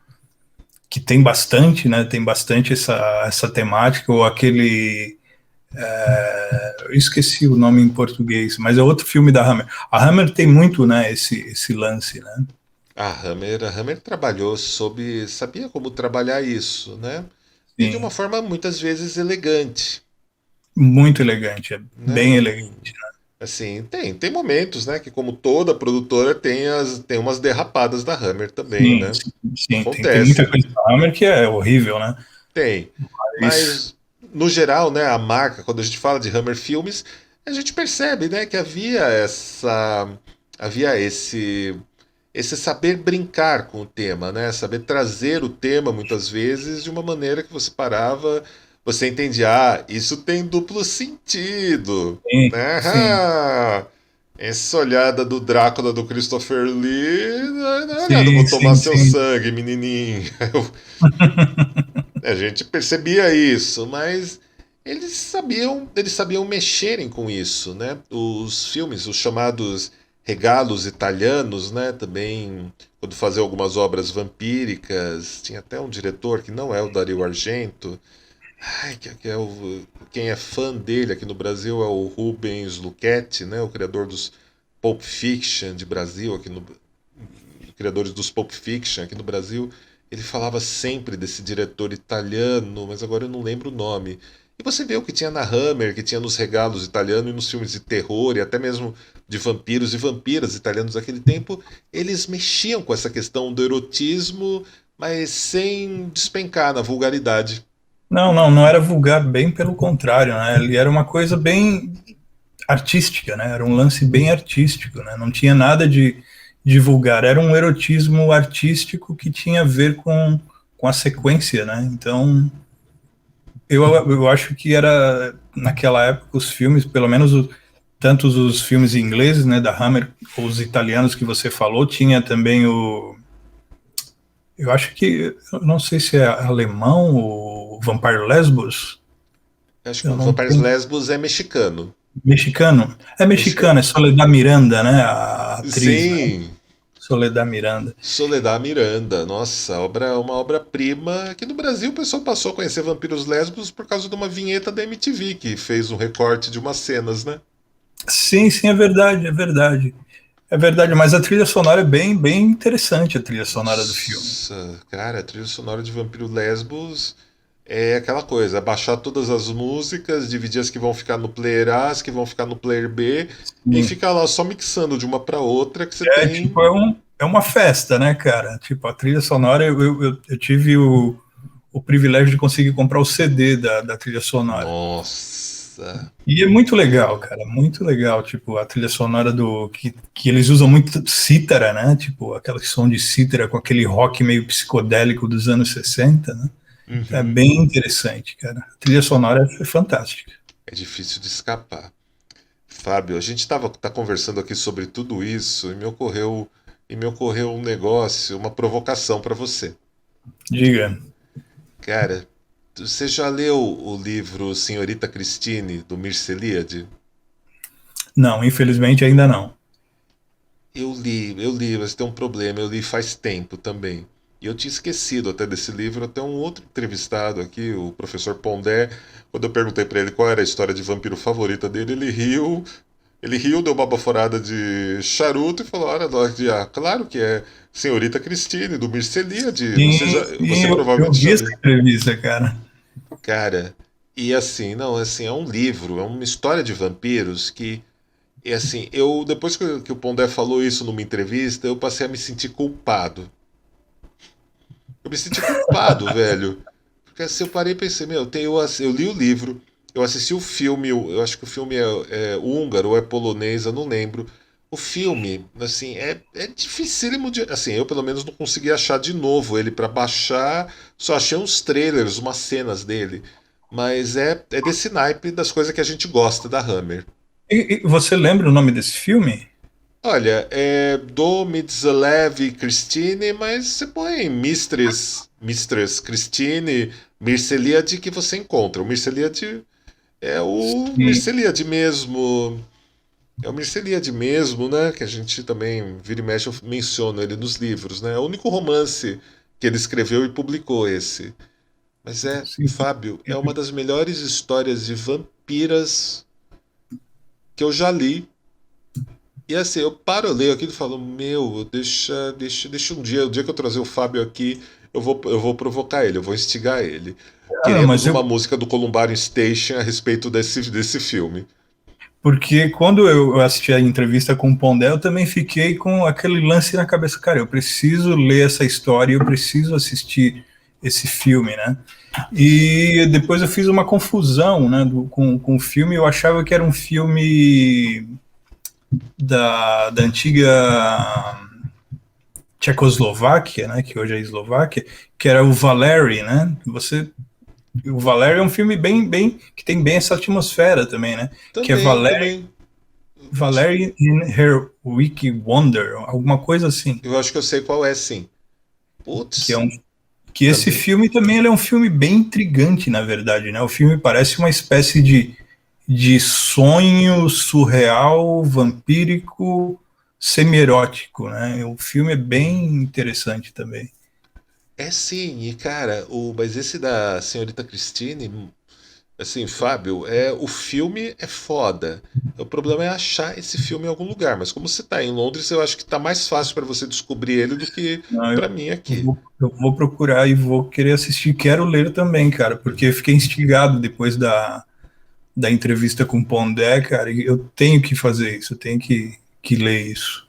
que tem bastante, né? Tem bastante essa temática, ou aquele. Eu esqueci o nome em português, mas é outro filme da Hammer. A Hammer tem muito, né? Esse lance, né? a Hammer trabalhou sabia como trabalhar isso, né? E de uma Sim, forma muitas vezes elegante, muito elegante, é né? bem elegante. Assim, tem momentos, né, que como toda produtora tem umas derrapadas da Hammer também, Sim, né? sim, sim. Tem muita Acontece, coisa da Hammer que é horrível, né? tem. Mas, Mas no geral, né, a marca, quando a gente fala de Hammer Filmes, a gente percebe, né, que havia esse saber brincar com o tema, né? Saber trazer o tema muitas vezes de uma maneira que você parava. você entende, isso tem duplo sentido, Sim, né? sim, Essa olhada do Drácula do Christopher Lee, não é olhada, vou sim, tomar sim, seu sim. sangue, menininho. A gente percebia isso, mas eles sabiam mexerem com isso, né? Os filmes, os chamados regalos italianos, né? Também, quando faziam algumas obras vampíricas, tinha até um diretor que não é o Dario Argento. Ai, quem é fã dele aqui no Brasil é o Rubens Luchetti, né? O criador dos Pulp Fiction de Brasil, criadores dos Pulp Fiction aqui no Brasil. Ele falava sempre desse diretor italiano, mas agora eu não lembro o nome. E você vê o que tinha na Hammer, que tinha nos regalos italianos e nos filmes de terror, e até mesmo de vampiros e vampiras italianos daquele tempo, eles mexiam com essa questão do erotismo, mas sem despencar na vulgaridade. Não, não, não era vulgar, bem pelo contrário, né? Ele era uma coisa bem artística, né? Era um lance bem artístico, né? Não tinha nada de vulgar, era um erotismo artístico que tinha a ver com a sequência, né? Então, eu acho que era, naquela época, os filmes, pelo menos tantos os filmes ingleses, né, da Hammer, os italianos que você falou, tinha também eu acho que, eu não sei se é alemão, o Vampire Lesbos, Acho que eu o não Vampires tenho. Lesbos é mexicano. Mexicano? É Mexicano. mexicano, é Soledad Miranda, né? A atriz, né? Sim, Soledad Miranda. Soledad Miranda, nossa, uma obra-prima. Aqui no Brasil o pessoal passou a conhecer Vampiros Lésbicos por causa de uma vinheta da MTV, que fez um recorte de umas cenas, né? Sim, sim, é verdade, é verdade. É verdade, mas a trilha sonora é bem, bem interessante, a trilha sonora do filme. Nossa, cara, a trilha sonora de Vampiro Lesbos é aquela coisa, baixar todas as músicas, dividir as que vão ficar no player A, as que vão ficar no player B, e Sim. ficar lá só mixando de uma para outra que você É tem. tipo, é uma festa, né, cara? Tipo, a trilha sonora, eu tive o privilégio de conseguir comprar o CD da trilha sonora. Nossa. E é muito legal, cara, muito legal, tipo, a trilha sonora que eles usam muito cítara, né? Tipo, aquele som de cítara com aquele rock meio psicodélico dos anos 60, né? É Uhum. bem interessante, cara. A trilha sonora é fantástica. É difícil de escapar. Fábio, a gente tá conversando aqui sobre tudo isso e me ocorreu um negócio, uma provocação para você. Diga. Cara, você já leu o livro Senhorita Christine, do Mircea Eliade? Não, infelizmente ainda não. Eu li, mas tem um problema, eu li faz tempo também. E eu tinha esquecido até desse livro, até um outro entrevistado aqui, o professor Pondé, quando eu perguntei para ele qual era a história de vampiro favorita dele, ele riu, deu uma baforada de charuto e falou: Olha, Lorde, claro que é Senhorita Christine, do Mircea Eliade. Sim, sim, Você eu provavelmente vi já essa leu. entrevista, cara. Cara, e assim, não, assim, é um livro, é uma história de vampiros que, e assim, depois que o Pondé falou isso numa entrevista, eu passei a me sentir culpado. Eu me senti culpado, velho. Porque assim, eu parei e pensei, meu, eu li o livro, eu assisti o filme, eu acho que o filme é húngaro ou é polonês, eu não lembro. O filme, assim, é dificílimo de. Assim, eu pelo menos não consegui achar de novo ele pra baixar, só achei uns trailers, umas cenas dele. Mas é desse naipe das coisas que a gente gosta da Hammer. E você lembra o nome desse filme? Olha, é do Mitzelev Christine, mas você põe Mistress Christine, Mirceliade que você encontra. O Mirceliade é o Sim, Mirceliade mesmo. É o Mirceliade mesmo, né? Que a gente também, vira e mexe, eu menciono ele nos livros, né? É o único romance que ele escreveu e publicou esse. Mas sim. Fábio, é uma das melhores histórias de vampiras que eu já li. E assim, eu paro, eu leio aquilo e falo, meu, deixa um dia, o dia que eu trazer o Fábio aqui, eu vou provocar ele, eu vou instigar ele. Ah, não, Queremos mas uma música do Columbarium Station a respeito desse filme. porque quando eu assisti a entrevista com o Pondé, eu também fiquei com aquele lance na cabeça, cara, eu preciso ler essa história, eu preciso assistir esse filme, né? E depois eu fiz uma confusão, né, com o filme, eu achava que era um filme da antiga Tchecoslováquia, né, que hoje é Eslováquia, que era o Valery, né? Você O Valério é um filme que tem bem essa atmosfera também, né? Que é Também, também. Valerie in Her Wiki Wonder, alguma coisa assim. Eu acho que eu sei qual é, sim. Que é Putz, um que esse também. filme também ele é um filme bem intrigante, na verdade, né? O filme parece uma espécie de sonho surreal, vampírico, semi-erótico, né? O filme é bem interessante também. É sim, e cara, mas esse da Senhorita Christine, assim, Fábio, o filme é foda. O problema é achar esse filme em algum lugar, mas como você tá em Londres, eu acho que tá mais fácil pra você descobrir ele do que Não, pra mim aqui. eu vou procurar e vou querer assistir. Quero ler também, cara, porque eu fiquei instigado depois da entrevista com o Pondé, cara, e eu tenho que fazer isso, eu tenho que ler isso.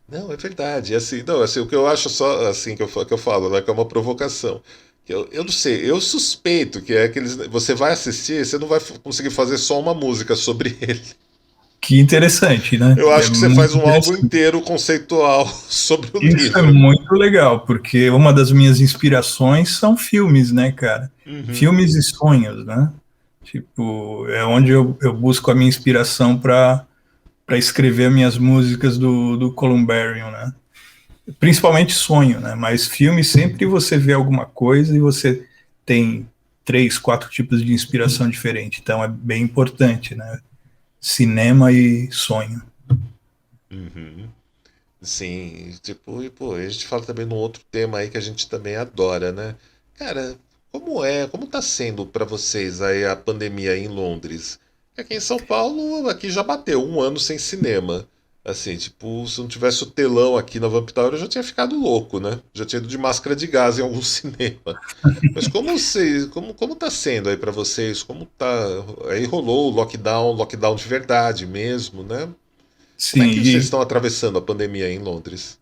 Não, é verdade. Assim, não, assim, o que eu acho só assim que eu falo, né, que é uma provocação. Eu não sei, eu suspeito que é aqueles. Você vai assistir, você não vai conseguir fazer só uma música sobre ele. Que interessante, né? Eu É acho que você faz muito um álbum interessante. inteiro conceitual sobre o Isso é livro. muito legal, porque uma das minhas inspirações são filmes, né, cara? Uhum. Filmes e sonhos, né? Tipo, é onde eu busco a minha inspiração para escrever minhas músicas do Columbarium, né? Principalmente sonho, né? Mas filme sempre você vê alguma coisa e você tem três, quatro tipos de inspiração diferente. Então é bem importante, né? Cinema e sonho. Uhum. Sim, tipo, e pô, a gente fala também num outro tema aí que a gente também adora, né? Cara, como tá sendo pra vocês aí a pandemia aí em Londres? Aqui em São Paulo, aqui já bateu um ano sem cinema. Assim, tipo, se não tivesse o telão aqui na Vamp Tower, eu já tinha ficado louco, né? Já tinha ido de máscara de gás em algum cinema. Mas como tá sendo aí pra vocês? Como tá? Aí rolou o lockdown de verdade mesmo, né? Como é Sim, que vocês e estão atravessando a pandemia em Londres?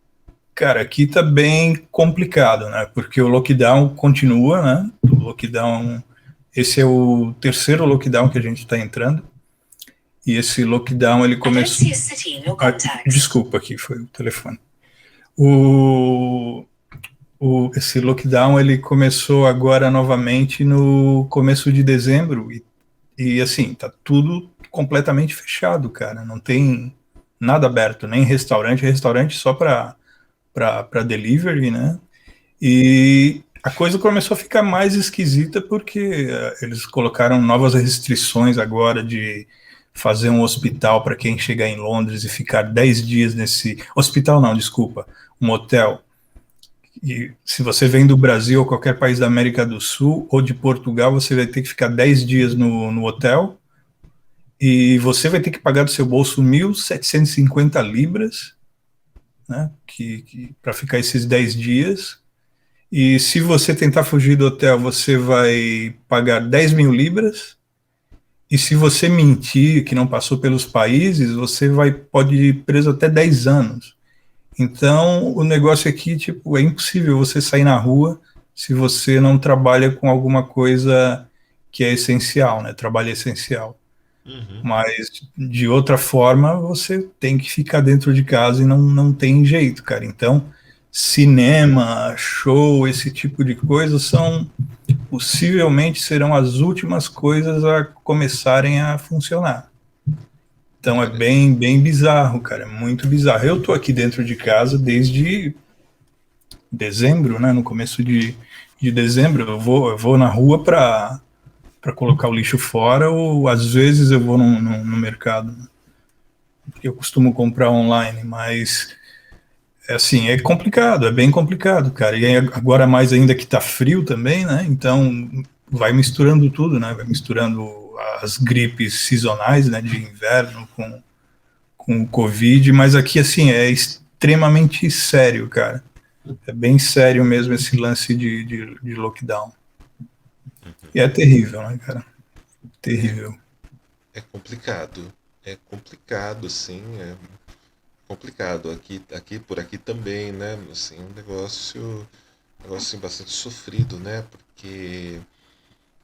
cara, aqui tá bem complicado, né? Porque o lockdown continua, né? O lockdown, esse é o terceiro lockdown que a gente está entrando. E esse lockdown ele começou. Desculpa, aqui foi o telefone. O, esse lockdown ele começou agora novamente no começo de dezembro e assim tá tudo completamente fechado, cara. Não tem nada aberto, nem restaurante só para delivery, né? E a coisa começou a ficar mais esquisita porque eles colocaram novas restrições agora de fazer um hospital para quem chegar em Londres e ficar 10 dias nesse. Hospital não, desculpa, um hotel. E se você vem do Brasil ou qualquer país da América do Sul ou de Portugal, você vai ter que ficar 10 dias no hotel e você vai ter que pagar do seu bolso 1.750 libras, né, para ficar esses 10 dias. E se você tentar fugir do hotel, você vai pagar 10 mil libras. E se você mentir que não passou pelos países, você pode ir preso até 10 anos. Então, o negócio aqui, tipo, é impossível você sair na rua se você não trabalha com alguma coisa que é essencial, né? Trabalho essencial. Uhum. Mas, de outra forma, você tem que ficar dentro de casa e não tem jeito, cara. Então, cinema, show, esse tipo de coisa são possivelmente serão as últimas coisas a começarem a funcionar. Então é Olha, bem bizarro, cara, é muito bizarro. Eu tô aqui dentro de casa desde dezembro, né? No começo de dezembro, eu vou na rua para colocar o lixo fora, ou às vezes eu vou no mercado, né? Eu costumo comprar online, mas é assim, é complicado, é bem complicado, cara. E agora mais ainda que tá frio também, né? Então vai misturando tudo, né? Vai misturando as gripes sazonais, né? De inverno com o Covid, mas aqui assim é extremamente sério, cara. É bem sério mesmo esse lance de lockdown. E é terrível, né, cara? é, Terrível. é complicado. É complicado, sim, é complicado. Por aqui também, né? Assim, negócio assim, bastante sofrido, né? Porque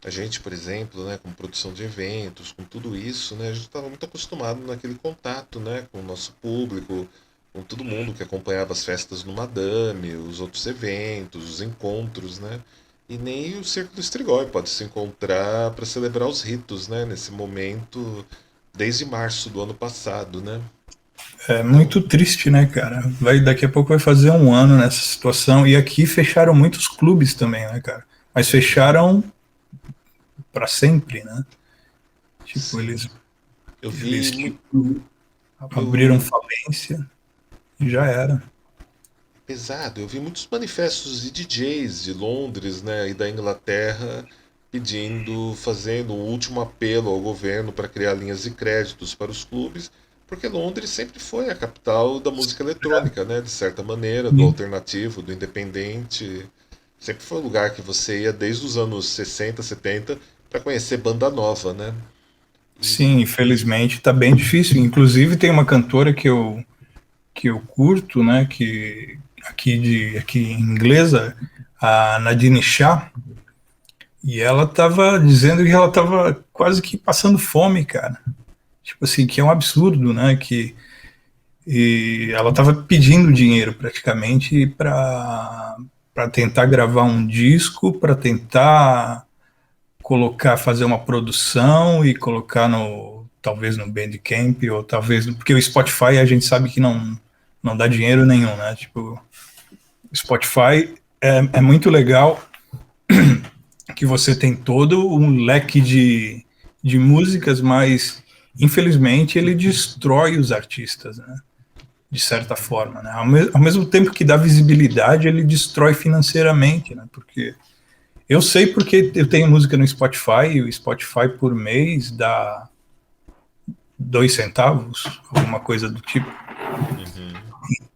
a gente, por exemplo, né, com produção de eventos, com tudo isso, né, a gente estava muito acostumado naquele contato, né, com o nosso público, com todo mundo que acompanhava as festas no Madame, os outros eventos, os encontros, né? E nem o Circo do Strigoi pode se encontrar para celebrar os ritos, né? Nesse momento, desde março do ano passado, né? É Então, muito triste, né, cara? Daqui a pouco vai fazer um ano nessa situação. E aqui fecharam muitos clubes também, né, cara? Mas fecharam para sempre, né? Tipo, sim. Eu vi eles muito. tipo, abriram Eu, falência e já era. pesado, eu vi muitos manifestos de DJs de Londres, né, e da Inglaterra pedindo, fazendo um último apelo ao governo para criar linhas de créditos para os clubes, porque Londres sempre foi a capital da música eletrônica, né, de certa maneira, do alternativo, do independente. Sempre foi um lugar que você ia desde os anos 60, 70 para conhecer banda nova, né? E Sim, infelizmente tá bem difícil. Inclusive tem uma cantora que eu curto, né, que aqui inglesa, a Nadine Shah, e ela tava dizendo que ela tava quase que passando fome, cara. Tipo assim, que é um absurdo, né, que e ela tava pedindo dinheiro praticamente para tentar gravar um disco, para tentar colocar, fazer uma produção e colocar no, talvez no Bandcamp, ou talvez, porque o Spotify a gente sabe que não dá dinheiro nenhum, né? Tipo, o Spotify é muito legal que você tem todo um leque de músicas, mas infelizmente ele destrói os artistas, né? De certa forma, né? Ao mesmo tempo que dá visibilidade, ele destrói financeiramente, né? Porque eu sei porque eu tenho música no Spotify e o Spotify por mês dá 2 centavos, alguma coisa do tipo. uhum.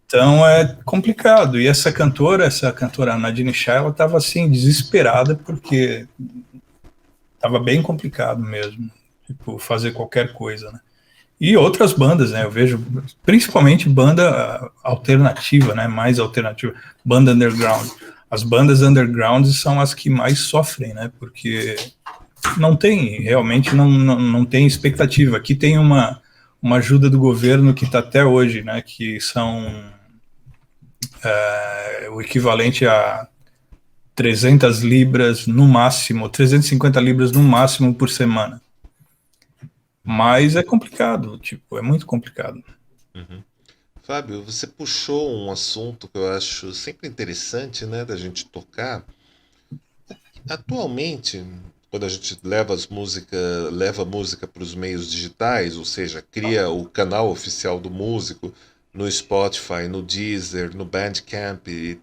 Então é complicado. E essa cantora Nadine Shah, ela estava assim desesperada porque estava bem complicado mesmo, tipo fazer qualquer coisa, né? E outras bandas, né? Eu vejo principalmente banda alternativa, né? Mais alternativa, banda underground. As bandas underground são as que mais sofrem, né? Porque não tem, realmente não tem expectativa. Aqui tem uma ajuda do governo que está até hoje, né? Que são o equivalente a 300 libras no máximo, 350 libras no máximo por semana. Mas é complicado, tipo, é muito complicado. Uhum. Fábio, você puxou um assunto que eu acho sempre interessante, né, da gente tocar. Atualmente, quando a gente leva a música para os meios digitais, ou seja, cria o canal oficial do músico no Spotify, no Deezer, no Bandcamp, e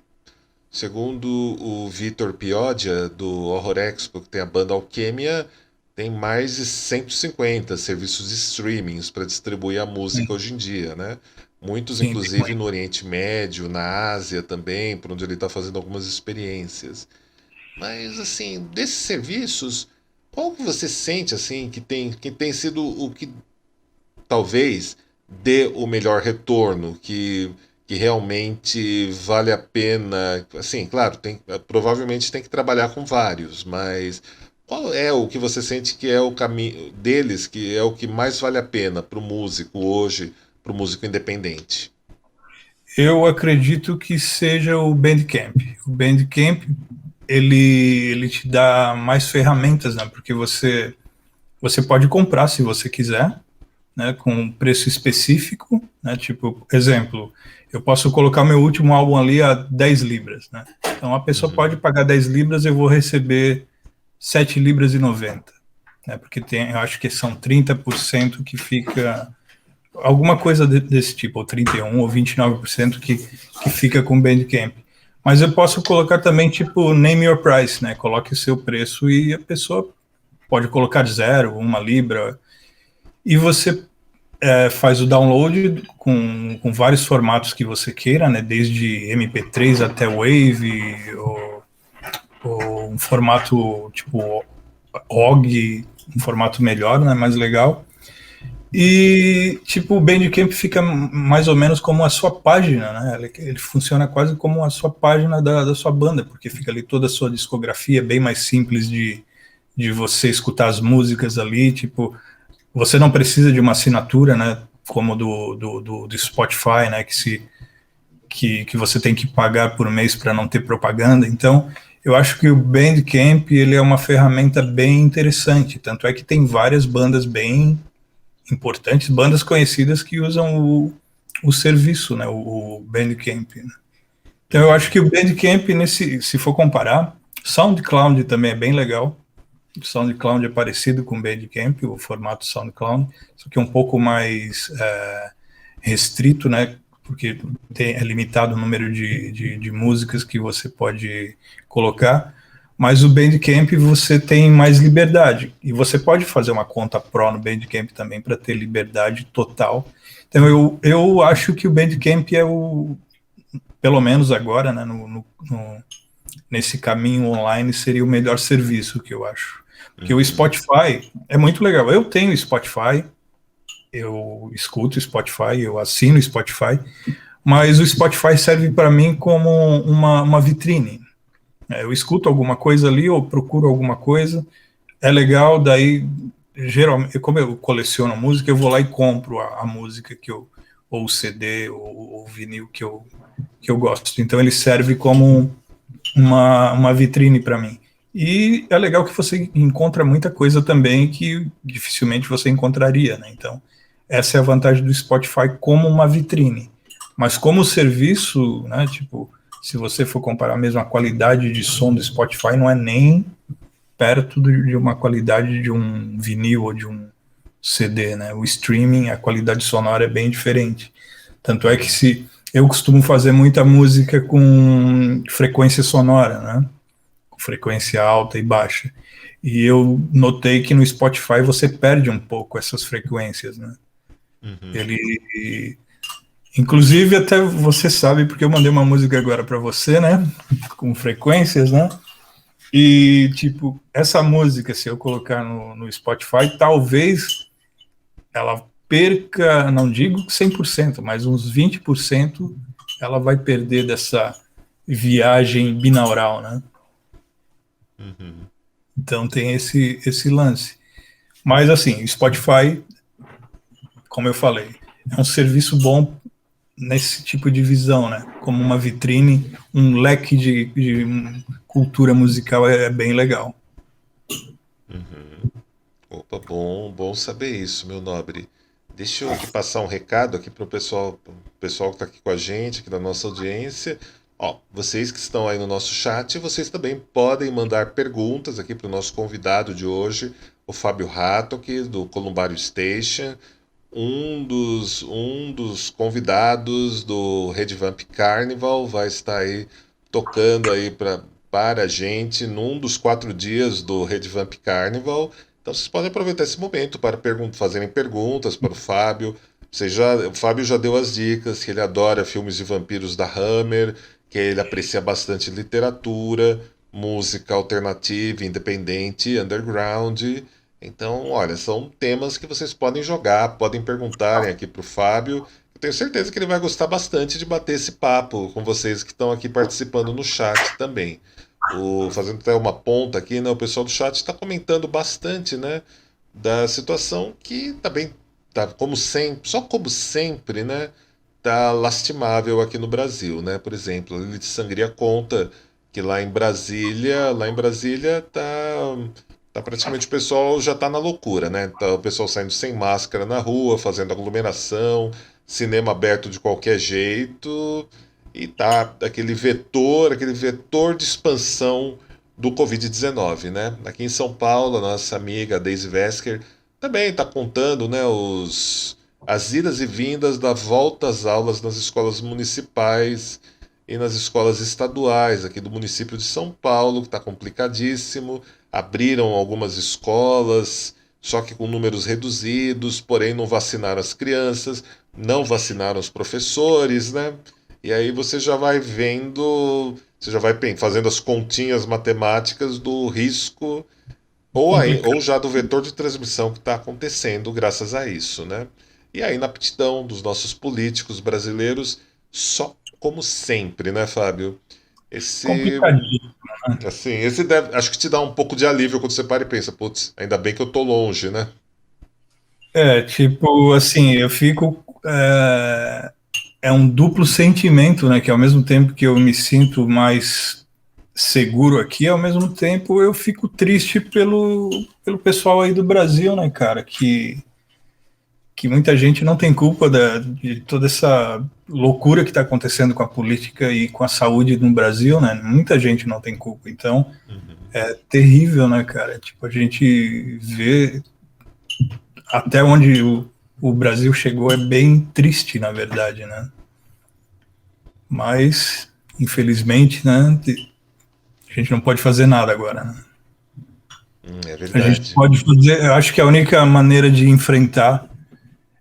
segundo o Vitor Piodia, do Horror Expo, que tem a banda Alquimia, tem mais de 150 serviços de streamings para distribuir a música hoje em dia, né? Muitos, Sim, tem inclusive, no Oriente Médio, na Ásia também, por onde ele está fazendo algumas experiências. Mas, assim, desses serviços, qual que você sente, assim, que tem sido o que talvez dê o melhor retorno, que realmente vale a pena. Assim, claro, provavelmente tem que trabalhar com vários, mas qual é o que você sente que é o caminho deles, que é o que mais vale a pena para o músico hoje, para o músico independente? Eu acredito que seja o Bandcamp. O Bandcamp, ele te dá mais ferramentas, né? Porque você pode comprar se você quiser, né? Com um preço específico, né? Tipo, exemplo, eu posso colocar meu último álbum ali a 10 libras, né? Então a pessoa Uhum, pode pagar 10 libras, eu vou receber 7 libras e 90, né? Porque eu acho que são 30% que fica alguma coisa desse tipo, ou 31 ou 29% que fica com o Bandcamp. Mas eu posso colocar também, tipo, name your price, né? Coloque o seu preço e a pessoa pode colocar 0, 1 libra, e você faz o download com vários formatos que você queira, né? Desde MP3 até Wave, ou um formato tipo OGG, um formato melhor, né? Mais legal. E, tipo, o Bandcamp fica mais ou menos como a sua página, né? Ele funciona quase como a sua página da sua banda, porque fica ali toda a sua discografia, bem mais simples de você escutar as músicas ali, tipo, você não precisa de uma assinatura, né? Como do Spotify, né? Que você tem que pagar por mês para não ter propaganda. Então, eu acho que o Bandcamp ele é uma ferramenta bem interessante, tanto é que tem várias bandas bem importantes, bandas conhecidas que usam o serviço, né, o Bandcamp. Né? Então eu acho que o Bandcamp, se for comparar, SoundCloud também é bem legal. O SoundCloud é parecido com o Bandcamp, o formato SoundCloud, só que é um pouco mais restrito, né? Porque é limitado o número de músicas que você pode colocar. Mas o Bandcamp você tem mais liberdade. E você pode fazer uma conta Pro no Bandcamp também para ter liberdade total. Então eu acho que o Bandcamp é pelo menos agora, né, nesse caminho online, seria o melhor serviço que eu acho. Porque o Spotify é muito legal. Eu tenho Spotify, eu escuto Spotify, eu assino Spotify, mas o Spotify serve para mim como uma vitrine. Eu escuto alguma coisa ali, ou procuro alguma coisa, é legal, daí, geralmente, como eu coleciono música, eu vou lá e compro a música ou o CD, ou o vinil que eu gosto. Então ele serve como uma vitrine para mim. E é legal que você encontra muita coisa também que dificilmente você encontraria, né? Então, essa é a vantagem do Spotify como uma vitrine. Mas como serviço, né, tipo, se você for comparar mesmo a qualidade de som do Spotify, não é nem perto de uma qualidade de um vinil ou de um CD, né? O streaming, a qualidade sonora é bem diferente. Tanto é que eu costumo fazer muita música com frequência sonora, né? Frequência alta e baixa. E eu notei que no Spotify você perde um pouco essas frequências, né? Ele, inclusive, até você sabe, porque eu mandei uma música agora para você, né? Com frequências, né? E, tipo, essa música, se eu colocar no Spotify, talvez ela perca, não digo 100%, mas uns 20% ela vai perder dessa viagem binaural, né? Então tem esse lance. Mas assim, o Spotify, como eu falei, é um serviço bom nesse tipo de visão, né? Como uma vitrine, um leque de cultura musical é bem legal. Opa, bom saber isso, meu nobre. Deixa eu aqui passar um recado aqui para o pessoal que está aqui com a gente, aqui da nossa audiência. Ó, vocês que estão aí no nosso chat, vocês também podem mandar perguntas aqui para o nosso convidado de hoje, o Fábio Hattock, do Columbario Station, um dos convidados do Redvamp Carnival, vai estar aí tocando aí para a gente num dos 4 dias do Redvamp Carnival. Então vocês podem aproveitar esse momento para fazerem perguntas para o Fábio. O Fábio já deu as dicas, que ele adora filmes de vampiros da Hammer, que ele aprecia bastante literatura, música alternativa, independente, underground. Então, olha, são temas que vocês podem jogar, podem perguntarem aqui para o Fábio. Eu tenho certeza que ele vai gostar bastante de bater esse papo com vocês que estão aqui participando no chat também. Fazendo até uma ponta aqui, né? O pessoal do chat está comentando bastante, né? Da situação que também tá como sempre, só como sempre, né? Tá lastimável aqui no Brasil, né? Por exemplo, a Lilith Sangria conta que lá em Brasília tá praticamente o pessoal já tá na loucura, né? Tá o pessoal saindo sem máscara na rua, fazendo aglomeração, cinema aberto de qualquer jeito, e tá aquele vetor de expansão do Covid-19, né? Aqui em São Paulo, a nossa amiga Daisy Vesker também está contando, né, as idas e vindas da volta às aulas nas escolas municipais e nas escolas estaduais aqui do município de São Paulo, que está complicadíssimo. Abriram algumas escolas, só que com números reduzidos, porém não vacinaram as crianças, não vacinaram os professores, né? E aí você já vai vendo, você já vai fazendo as continhas matemáticas do risco ou já do vetor de transmissão que está acontecendo graças a isso, né? E aí na aptidão dos nossos políticos brasileiros, só como sempre, né, Fábio? Complicadinho. Assim, acho que te dá um pouco de alívio quando você para e pensa, putz, ainda bem que eu tô longe, né? Tipo, assim, eu fico. É um duplo sentimento, né? Que ao mesmo tempo que eu me sinto mais seguro aqui, ao mesmo tempo eu fico triste pelo pessoal aí do Brasil, né, cara, que muita gente não tem culpa de toda essa loucura que está acontecendo com a política e com a saúde no Brasil, né? Muita gente não tem culpa. Então, é terrível, né, cara? Tipo, a gente vê até onde o Brasil chegou, é bem triste, na verdade, né? Mas, infelizmente, né, a gente não pode fazer nada agora, né? É A verdade. gente pode fazer, eu acho que a única maneira de enfrentar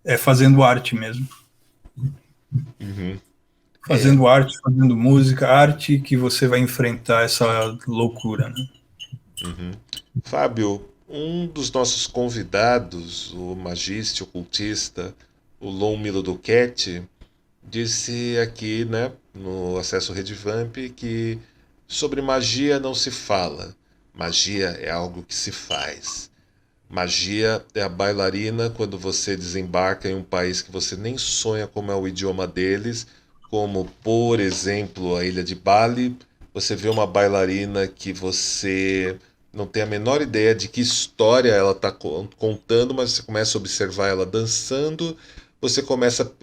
é fazendo arte mesmo. Fazendo arte, fazendo música, arte que você vai enfrentar essa loucura, né? Fábio, um dos nossos convidados, o magista, ocultista, o Lon Milo Duquette, disse aqui, né, no Acesso Redvamp, que sobre magia não se fala. Magia é algo que se faz. Magia é a bailarina quando você desembarca em um país que você nem sonha como é o idioma deles, como, por exemplo, a ilha de Bali. Você vê uma bailarina que você não tem a menor ideia de que história ela está contando, mas você começa a observar ela dançando,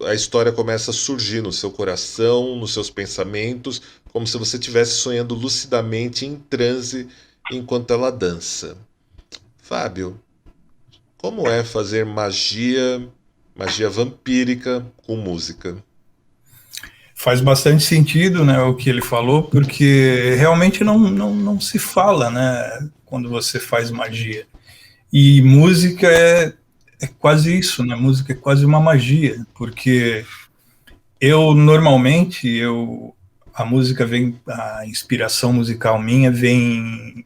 a história começa a surgir no seu coração, nos seus pensamentos, como se você estivesse sonhando lucidamente em transe enquanto ela dança. Fábio, como é fazer magia vampírica com música? Faz bastante sentido, né, o que ele falou, porque realmente não se fala, né, quando você faz magia. E música é quase isso, né? Música é quase uma magia, porque normalmente a música vem, a inspiração musical minha vem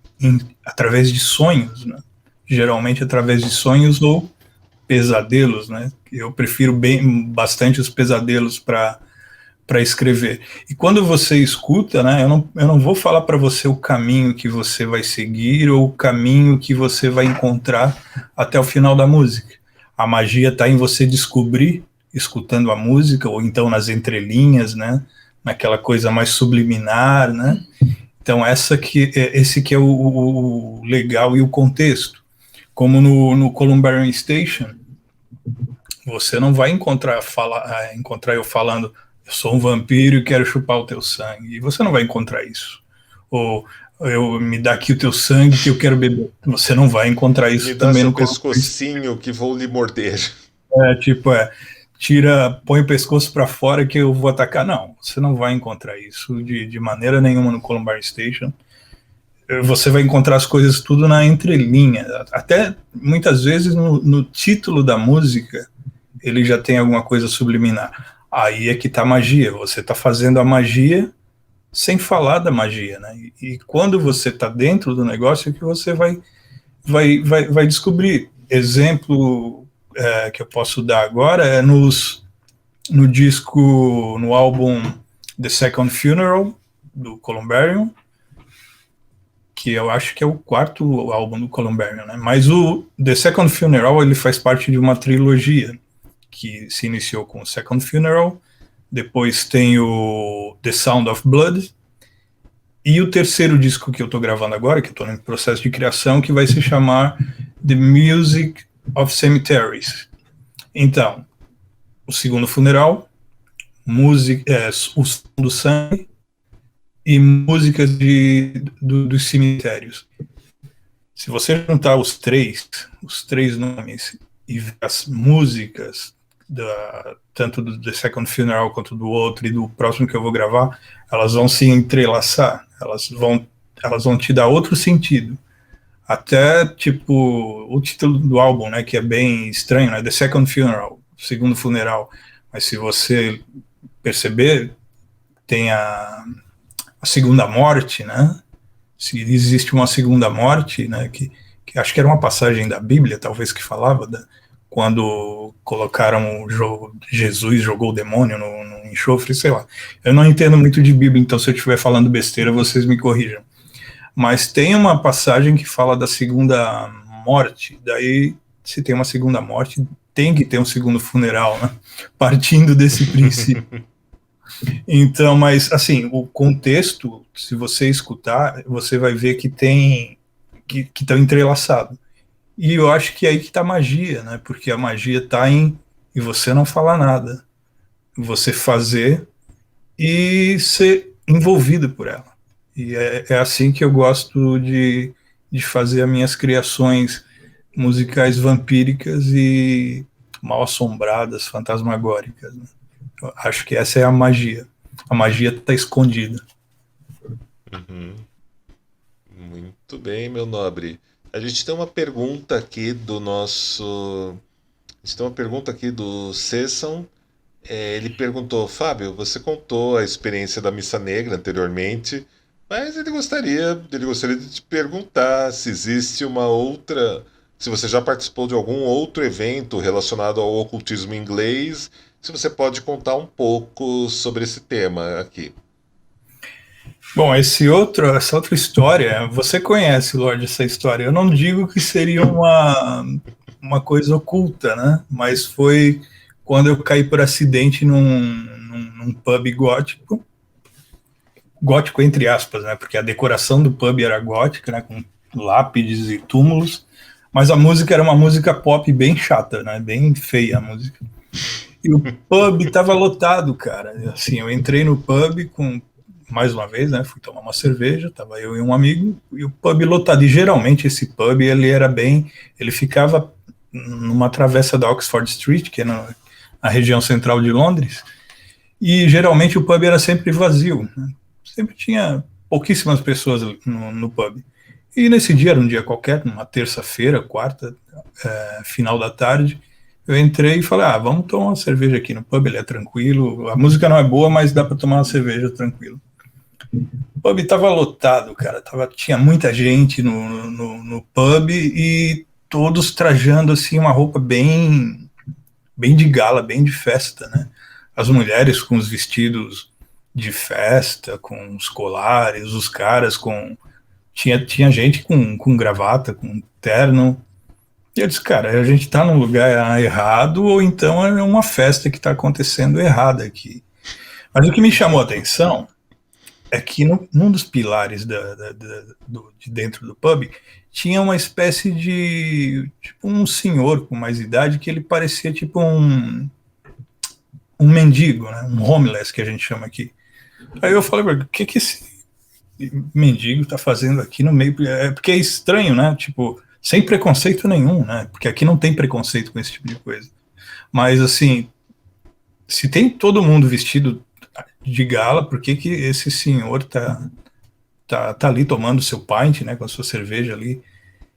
através de sonhos, né? Geralmente através de sonhos ou pesadelos, né? Eu prefiro bastante os pesadelos para escrever. E quando você escuta, né, eu não vou falar para você o caminho que você vai seguir ou o caminho que você vai encontrar até o final da música. A magia está em você descobrir, escutando a música, ou então nas entrelinhas, né, naquela coisa mais subliminar, né. Então esse que é o legal e o contexto. Como no Columbarium Station, você não vai encontrar eu falando eu sou um vampiro e quero chupar o teu sangue. E você não vai encontrar isso. Ou me dá aqui o teu sangue que eu quero beber. Você não vai encontrar isso Me dá também seu no pescocinho que vou lhe morder. Põe o pescoço para fora que eu vou atacar. Não, você não vai encontrar isso de maneira nenhuma no Columbine Station. Você vai encontrar as coisas tudo na entrelinha. Até muitas vezes no título da música ele já tem alguma coisa subliminar. Aí é que tá a magia. Você tá fazendo a magia sem falar da magia, né? E quando você tá dentro do negócio é que você vai descobrir. Exemplo que eu posso dar agora é no álbum The Second Funeral, do Columbarium, que eu acho que é o quarto álbum do Columbarium, né? Mas o The Second Funeral, ele faz parte de uma trilogia que se iniciou com o Second Funeral, depois tem o The Sound of Blood, e o terceiro disco que eu estou gravando agora, que eu estou no processo de criação, que vai se chamar The Music of Cemeteries. Então, o segundo funeral, o som do sangue e músicas dos cemitérios. Se você juntar os três nomes e ver as músicas tanto do The Second Funeral quanto do outro e do próximo que eu vou gravar, elas vão se entrelaçar, elas vão te dar outro sentido. Até, tipo, o título do álbum, né, que é bem estranho, né, The Second Funeral, segundo funeral. Mas se você perceber, tem a segunda morte, né, se existe uma segunda morte, né, que acho que era uma passagem da Bíblia, talvez, que falava quando colocaram Jesus jogou o demônio no enxofre, sei lá. Eu não entendo muito de Bíblia, então se eu estiver falando besteira, vocês me corrijam. Mas tem uma passagem que fala da segunda morte, daí se tem uma segunda morte, tem que ter um segundo funeral, né? Partindo desse princípio. Então, mas assim, o contexto, se você escutar, você vai ver que tem que estão entrelaçados. E eu acho que é aí que está a magia, né? Porque a magia está em e você não falar nada, você fazer e ser envolvido por ela. E é assim que eu gosto de fazer as minhas criações musicais vampíricas e mal assombradas, fantasmagóricas, né? Eu acho que essa é a magia. A magia está escondida. Uhum. Muito bem, meu nobre. A gente tem uma pergunta aqui do nosso. A gente tem uma pergunta aqui do Cesson. Ele perguntou, Fábio, você contou a experiência da Missa Negra anteriormente, mas ele gostaria de te perguntar se existe uma outra, se você já participou de algum outro evento relacionado ao ocultismo inglês, se você pode contar um pouco sobre esse tema aqui. Bom, essa outra história, você conhece, Lorde, essa história. Eu não digo que seria uma coisa oculta, né? Mas foi quando eu caí por acidente num pub gótico, gótico entre aspas, né? Porque a decoração do pub era gótica, né? Com lápides e túmulos, mas a música era uma música pop bem chata, né? Bem feia a música. E o pub estava lotado, cara. Assim, eu entrei no pub com mais uma vez, né? Fui tomar uma cerveja, tava eu e um amigo e o pub lotado. E geralmente esse pub ele ficava numa travessa da Oxford Street, que é na região central de Londres. E geralmente o pub era sempre vazio, né? Sempre tinha pouquíssimas pessoas no pub. E nesse dia, era um dia qualquer, numa terça-feira, quarta, final da tarde, eu entrei e falei, vamos tomar uma cerveja aqui no pub, ele é tranquilo, a música não é boa, mas dá para tomar uma cerveja tranquilo. O pub estava lotado, cara, tinha muita gente no pub e todos trajando assim uma roupa bem de gala, bem de festa, né? As mulheres com os vestidos de festa, com os colares, os caras com... Tinha gente com gravata, com terno. E eu disse, cara, a gente tá num lugar errado ou então é uma festa que está acontecendo errada aqui. Mas o que me chamou a atenção é que num dos pilares de dentro do pub tinha uma espécie de tipo um senhor com mais idade que ele parecia tipo um mendigo, né? Um homeless que a gente chama aqui. Aí eu falei, o que esse mendigo tá fazendo aqui no meio? Porque é estranho, né? Tipo, sem preconceito nenhum, né? Porque aqui não tem preconceito com esse tipo de coisa. Mas assim, se tem todo mundo vestido de gala, por que esse senhor tá ali tomando seu pint, né, com a sua cerveja ali,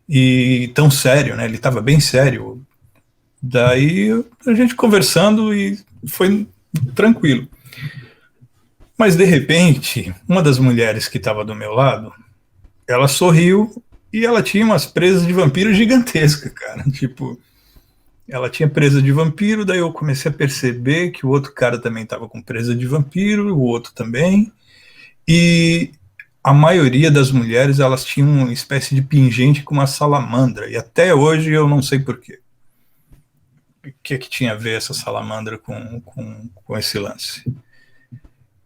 e tão sério, né, ele estava bem sério. Daí a gente conversando e foi tranquilo. Mas de repente, uma das mulheres que estava do meu lado, ela sorriu e ela tinha umas presas de vampiro gigantescas, cara, tipo... Ela tinha presa de vampiro, daí eu comecei a perceber que o outro cara também estava com presa de vampiro, o outro também, e a maioria das mulheres, elas tinham uma espécie de pingente com uma salamandra, e até hoje eu não sei porquê. O que tinha a ver essa salamandra com esse lance?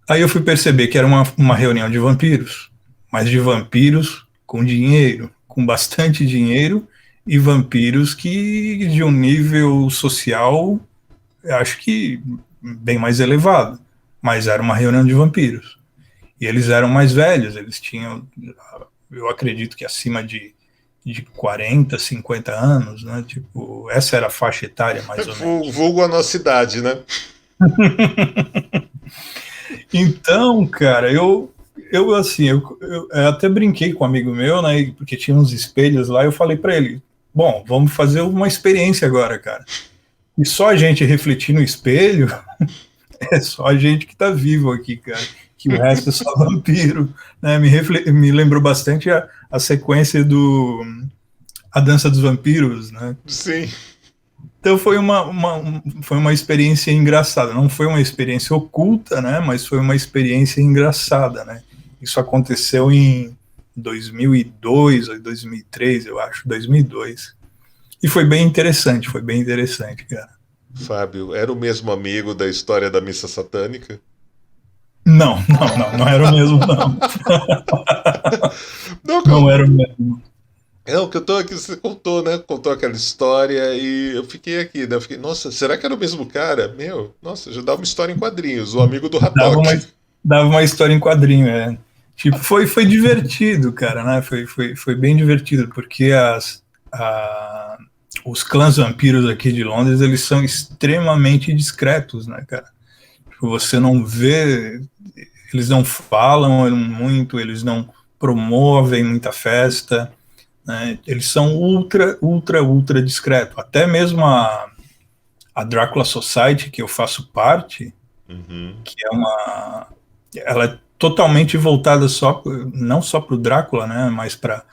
Aí eu fui perceber que era uma reunião de vampiros, mas de vampiros com dinheiro, com bastante dinheiro, e vampiros que de um nível social, eu acho que bem mais elevado, mas era uma reunião de vampiros. E eles eram mais velhos, eles tinham, eu acredito que acima de 40, 50 anos, né? Tipo, essa era a faixa etária, mais ou menos. Vulgo a nossa idade, né? Então, cara, eu até brinquei com um amigo meu, né? Porque tinha uns espelhos lá, eu falei para ele, bom, vamos fazer uma experiência agora, cara. E só a gente refletir no espelho, é só a gente que tá vivo aqui, cara. Que o resto é só vampiro. Né? Me lembrou bastante a sequência A Dança dos Vampiros, né? Sim. Então foi uma experiência engraçada. Não foi uma experiência oculta, né? Mas foi uma experiência engraçada, né? Isso aconteceu em 2002 ou 2003, eu acho, 2002. E foi bem interessante, cara. Fábio, era o mesmo amigo da história da missa satânica? Não era o mesmo, não. Não, Não era o mesmo. é o que eu tô aqui, você contou, né? Contou aquela história e eu fiquei aqui, né? Eu fiquei, nossa, será que era o mesmo cara? Meu, nossa, já dá uma história em quadrinhos, o amigo do Dava uma, Haddock. dava uma história em quadrinho, é. Tipo, foi divertido, cara, né? Foi bem divertido, porque os clãs vampiros aqui de Londres, eles são extremamente discretos, né, cara? Tipo, você não vê, eles não falam muito, eles não promovem muita festa, né? Eles são ultra discretos. Até mesmo a Dracula Society, que eu faço parte, Uhum. que ela é totalmente voltada não só para o Drácula, né, mas para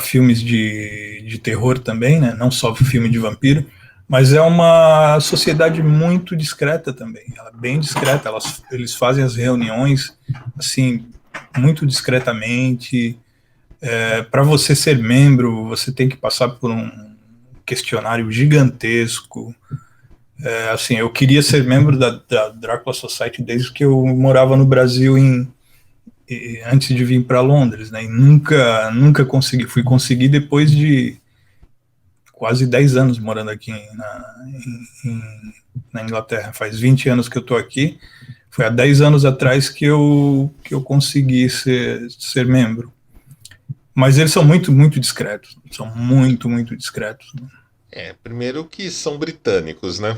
filmes de terror também, né, não só filme de vampiro, mas é uma sociedade muito discreta também, ela é bem discreta, eles fazem as reuniões assim muito discretamente. Para você ser membro, você tem que passar por um questionário gigantesco. Assim, eu queria ser membro da Drácula Society desde que eu morava no Brasil antes de vir para Londres, né? E nunca consegui. Fui conseguir depois de quase 10 anos morando aqui na Inglaterra. Faz 20 anos que eu estou aqui. Foi há 10 anos atrás que eu consegui ser membro. Mas eles são muito discretos. São muito discretos. Primeiro que são britânicos, né?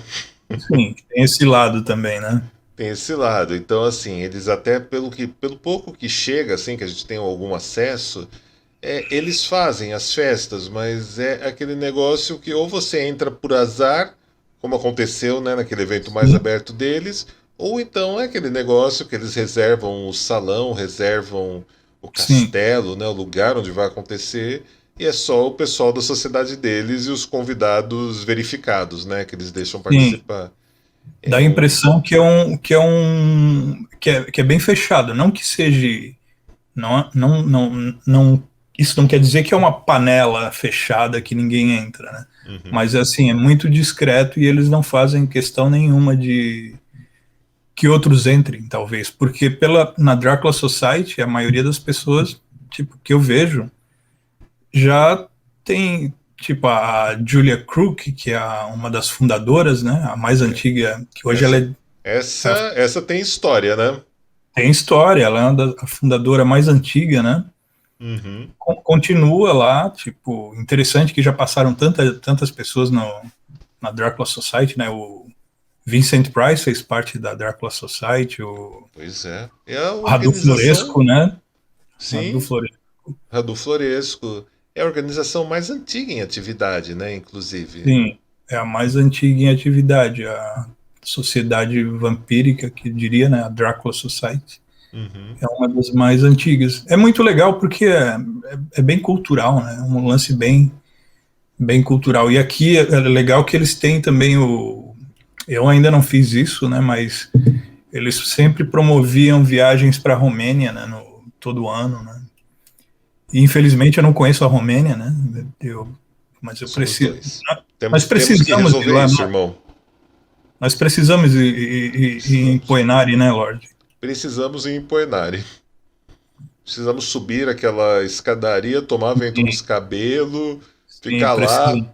Sim, tem esse lado também, né? Tem esse lado. Então, assim, eles até pelo pouco que chega, assim, que a gente tem algum acesso, eles fazem as festas, mas é aquele negócio que ou você entra por azar, como aconteceu, né, naquele evento mais Sim, aberto deles, ou então é aquele negócio que eles reservam o salão, reservam o sim. castelo, né, o lugar onde vai acontecer, e é só o pessoal da sociedade deles e os convidados verificados, né, que eles deixam Sim. participar. Dá É a um. impressão que é bem fechado, não que seja, não, isso não quer dizer que é uma panela fechada que ninguém entra, né? Uhum. Mas assim, é muito discreto e eles não fazem questão nenhuma de que outros entrem, talvez, porque na Dracula Society, a maioria das pessoas, tipo, que eu vejo, já tem, tipo, a Julia Crook, que é uma das fundadoras, né, a mais antiga, que hoje ela Essa, é. essa tem história, né? Tem história, ela é a fundadora mais antiga, né? Uhum. Continua lá, tipo, interessante que já passaram tantas pessoas na Dracula Society, né? O Vincent Price fez parte da Dracula Society, o Pois é. É a Radu organização, Floresco, né? Radu sim, Floresco, a do Floresco. É a organização mais antiga em atividade, né? Inclusive. sim, é a mais antiga em atividade, a sociedade vampírica, que diria, né? A Dracula Society. Uhum. É uma das mais antigas. É muito legal porque é bem cultural, né? Um lance bem cultural. E aqui é legal que eles têm também eu ainda não fiz isso, né? Mas eles sempre promoviam viagens para a Romênia, né? Todo ano, né? E infelizmente eu não conheço a Romênia, né? Mas eu Somos preciso. dois. Nós Temos que precisamos ir resolver lá. isso, irmão. Nós precisamos ir em Precisamos. Poenari, né, Lorde? Precisamos ir em Poenari. Precisamos subir aquela escadaria, tomar vento nos Sim, cabelos, sim, ficar lá, precisamos.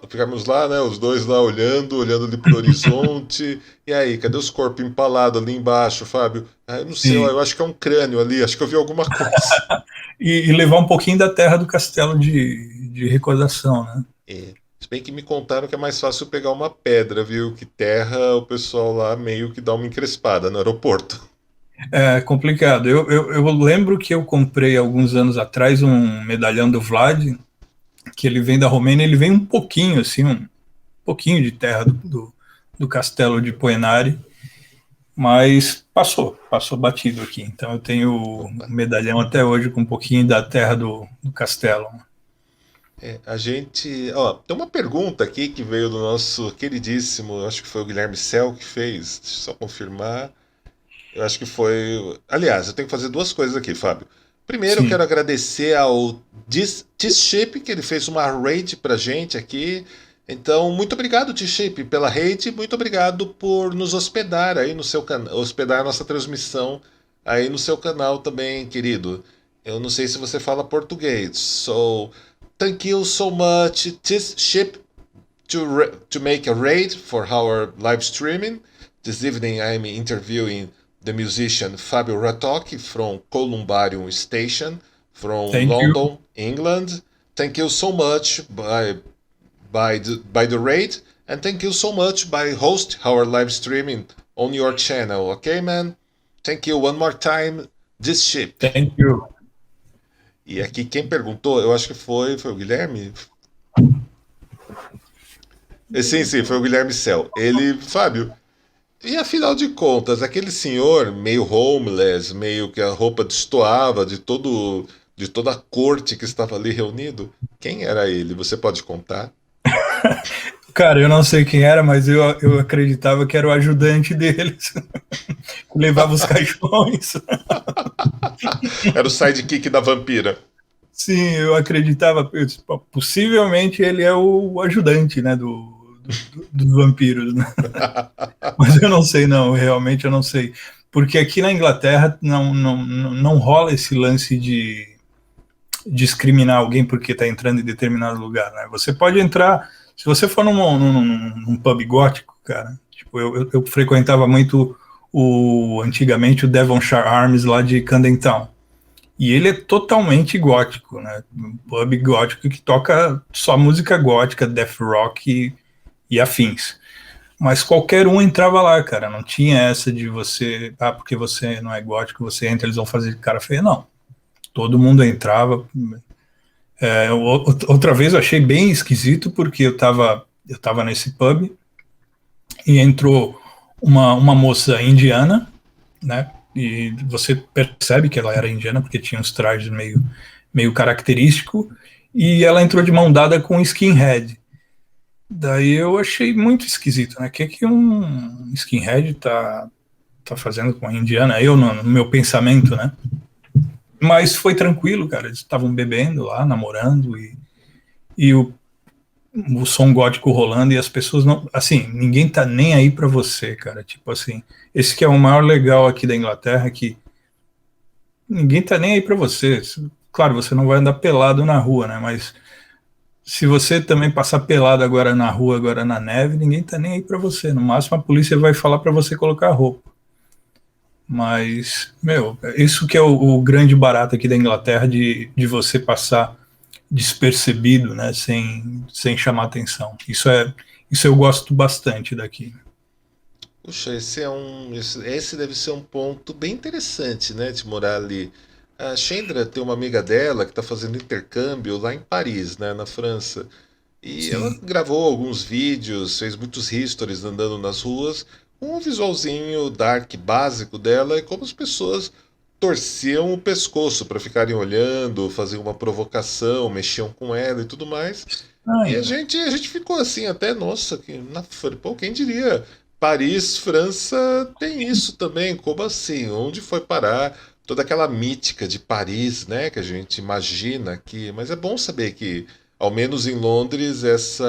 ficarmos lá, né? Os dois lá olhando ali pro horizonte. E aí, cadê os corpos empalados ali embaixo, Fábio? Ah, eu não sei, ó, Sim. eu acho que é um crânio ali, acho que eu vi alguma coisa. E levar um pouquinho da terra do castelo de recordação, né? É. Se bem que me contaram que é mais fácil pegar uma pedra, viu? Que terra o pessoal lá meio que dá uma encrespada no aeroporto. É complicado. Eu lembro que eu comprei alguns anos atrás um medalhão do Vlad, que ele vem da Romênia, ele vem um pouquinho, assim, um pouquinho de terra do castelo de Poenari, mas passou batido aqui. Então eu tenho o Opa. medalhão até hoje com um pouquinho da terra do castelo. A gente. Ó, tem uma pergunta aqui que veio do nosso queridíssimo, acho que foi o Guilherme Cel que fez, deixa eu só confirmar. Eu acho que foi. Aliás, eu tenho que fazer duas coisas aqui, Fábio. Primeiro, eu Sim, quero agradecer ao T-Ship, que ele fez uma raid pra gente aqui. Então, muito obrigado, T-Shape, pela rede, muito obrigado por nos hospedar aí no seu canal, hospedar a nossa transmissão aí no seu canal também, querido. Eu não sei se você fala português. So, thank you so much, T-Shape, to make a raid for our live streaming. This evening I'm interviewing the musician Fabio Ratocchi from Columbarium Station from Thank you. London, England. Thank you so much by the raid, and thank you so much by host our live streaming on your channel. Okay, man? Thank you one more time, this ship. Thank you. E aqui quem perguntou, eu acho que foi o Guilherme. Sim, foi o Guilherme Cel. Ele, Fábio, e afinal de contas, aquele senhor meio homeless, meio que a roupa destoava de toda a corte que estava ali reunido, quem era ele? Você pode contar? Cara, eu não sei quem era, mas eu acreditava que era o ajudante deles. Que levava os caixões. Era o sidekick da vampira. Sim, eu acreditava. Possivelmente ele é o ajudante, né, dos vampiros. Né? Mas eu não sei, não. Realmente eu não sei. Porque aqui na Inglaterra não rola esse lance de discriminar alguém porque está entrando em determinado lugar, né? Você pode entrar. Se você for num pub gótico, cara, tipo, eu frequentava muito antigamente o Devonshire Arms lá de Camden Town. E ele é totalmente gótico, né? Um pub gótico que toca só música gótica, death rock e afins. Mas qualquer um entrava lá, cara. Não tinha essa de você, porque você não é gótico, você entra, eles vão fazer cara feia. Não. Todo mundo entrava. Outra vez eu achei bem esquisito, porque eu tava nesse pub e entrou uma moça indiana, né? E você percebe que ela era indiana, porque tinha uns trajes meio característico, e ela entrou de mão dada com um skinhead. Daí eu achei muito esquisito, né? O que um skinhead tá fazendo com a indiana? Eu, no meu pensamento, né? Mas foi tranquilo, cara. Eles estavam bebendo lá, namorando, e o som gótico rolando, e as pessoas não. Assim, ninguém tá nem aí pra você, cara. Tipo assim, esse que é o maior legal aqui da Inglaterra, que ninguém tá nem aí pra você. Claro, você não vai andar pelado na rua, né? Mas se você também passar pelado agora na rua, agora na neve, ninguém tá nem aí pra você. No máximo a polícia vai falar pra você colocar roupa. Mas, isso que é o grande barato aqui da Inglaterra, de você passar despercebido, né, sem chamar atenção. Isso eu gosto bastante daqui. Puxa, esse deve ser um ponto bem interessante, né, de morar ali. A Chandra tem uma amiga dela que está fazendo intercâmbio lá em Paris, né, na França. E Sim. ela gravou alguns vídeos, fez muitos stories andando nas ruas, com um visualzinho dark básico dela e como as pessoas torciam o pescoço para ficarem olhando, faziam uma provocação, mexiam com ela e tudo mais. E a gente ficou assim até, nossa, pô, quem diria? Paris, França tem isso também, como assim? Onde foi parar toda aquela mítica de Paris, né, que a gente imagina aqui, mas é bom saber que ao menos em Londres, esse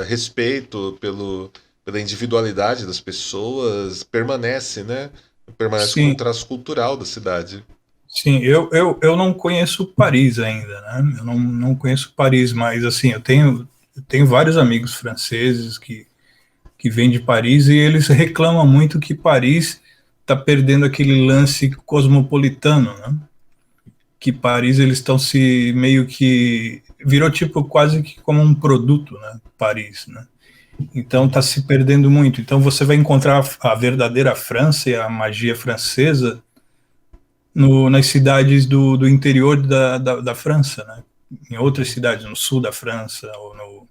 respeito pela individualidade das pessoas permanece, né? Permanece como um Sim, traço cultural da cidade. sim. Eu não conheço Paris ainda, né? Eu não conheço Paris, mas assim, eu tenho vários amigos franceses que vêm de Paris e eles reclamam muito que Paris está perdendo aquele lance cosmopolitano, né? Que Paris eles estão se meio que virou tipo quase que como um produto, né? Paris, né? Então está se perdendo muito. Então você vai encontrar a verdadeira França e a magia francesa nas cidades do interior da França, né? Em outras cidades, no sul da França ou no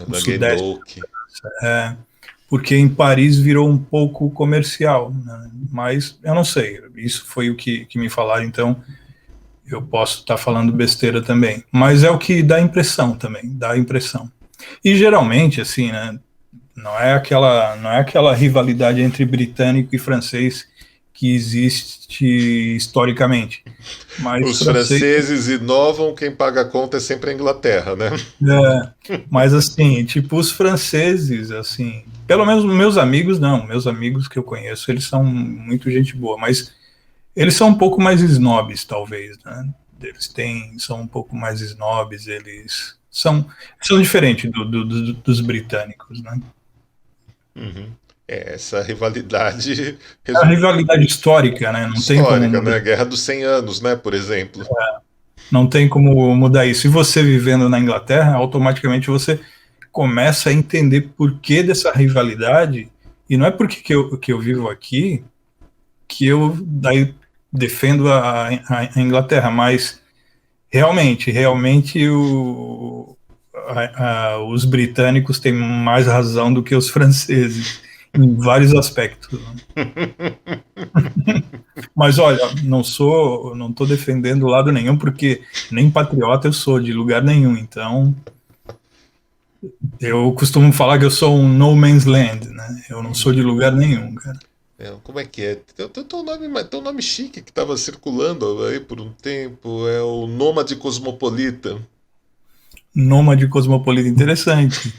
Na sudeste. Guénoc. Porque em Paris virou um pouco comercial, né? Mas eu não sei. Isso foi o que me falaram, então eu posso estar falando besteira também, mas é o que dá impressão também, dá impressão. E geralmente, assim, né, não é aquela rivalidade entre britânico e francês que existe historicamente. Mas Os franceses inovam, quem paga a conta é sempre a Inglaterra, né? Mas assim, tipo, os franceses, assim, pelo menos meus amigos, não, meus amigos que eu conheço, eles são muito gente boa, mas eles são um pouco mais snobs, talvez, né? São um pouco mais snobs, eles são diferentes dos britânicos, né? Uhum. Essa rivalidade É a rivalidade histórica, né? Não tem como histórica, mudar, né? Guerra dos 100 anos, né? Por exemplo. não tem como mudar isso. E você vivendo na Inglaterra, automaticamente você começa a entender por que dessa rivalidade, e não é porque que eu vivo aqui que eu daí defendo a Inglaterra, mas realmente os britânicos têm mais razão do que os franceses em vários aspectos. Mas olha, não estou defendendo lado nenhum, porque nem patriota eu sou de lugar nenhum, então eu costumo falar que eu sou um no man's land, né? Eu não sou de lugar nenhum, cara. Como é que é? Tem um nome chique que estava circulando aí por um tempo. É o Nômade Cosmopolita. Nômade cosmopolita, interessante.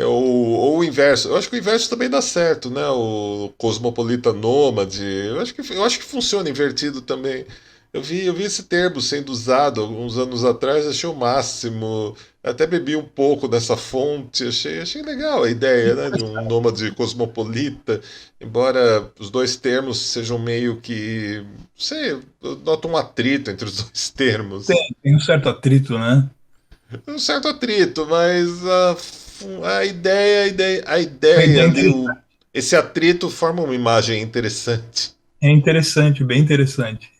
Ou o inverso. Eu acho que o inverso também dá certo, né? O Cosmopolita Nômade. Eu acho que funciona invertido também. Eu vi esse termo sendo usado alguns anos atrás, achei o máximo. Até bebi um pouco dessa fonte, achei legal a ideia, né, de um nômade cosmopolita, embora os dois termos sejam meio que, não sei, eu noto um atrito entre os dois termos. Tem um certo atrito, né? Um certo atrito, mas a ideia, a A ideia ideia é ali, esse atrito forma uma imagem interessante. interessante, bem interessante.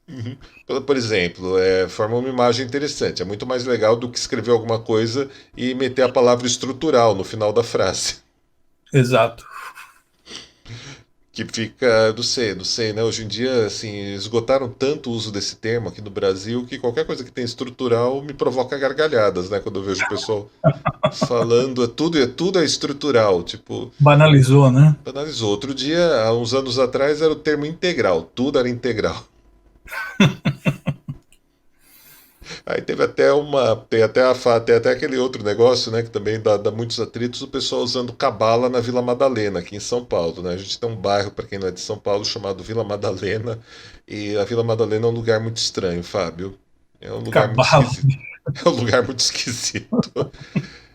Uhum. Por exemplo, forma uma imagem interessante. É muito mais legal do que escrever alguma coisa e meter a palavra estrutural no final da frase. Exato. Que fica, não sei, né? Hoje em dia, assim, esgotaram tanto o uso desse termo aqui no Brasil que qualquer coisa que tem estrutural me provoca gargalhadas, né? Quando eu vejo o pessoal falando, é tudo é estrutural. Tipo, Banalizou, né? analisou. Outro dia, há uns anos atrás, era o termo integral. Tudo era integral. Aí teve até tem até aquele outro negócio, né, que também dá muitos atritos, o pessoal usando cabala na Vila Madalena, aqui em São Paulo, né? A gente tem um bairro, para quem não é de São Paulo, chamado Vila Madalena, e a Vila Madalena é um lugar muito estranho, Fábio. É um lugar muito Cabala. esquisito. É um lugar muito esquisito.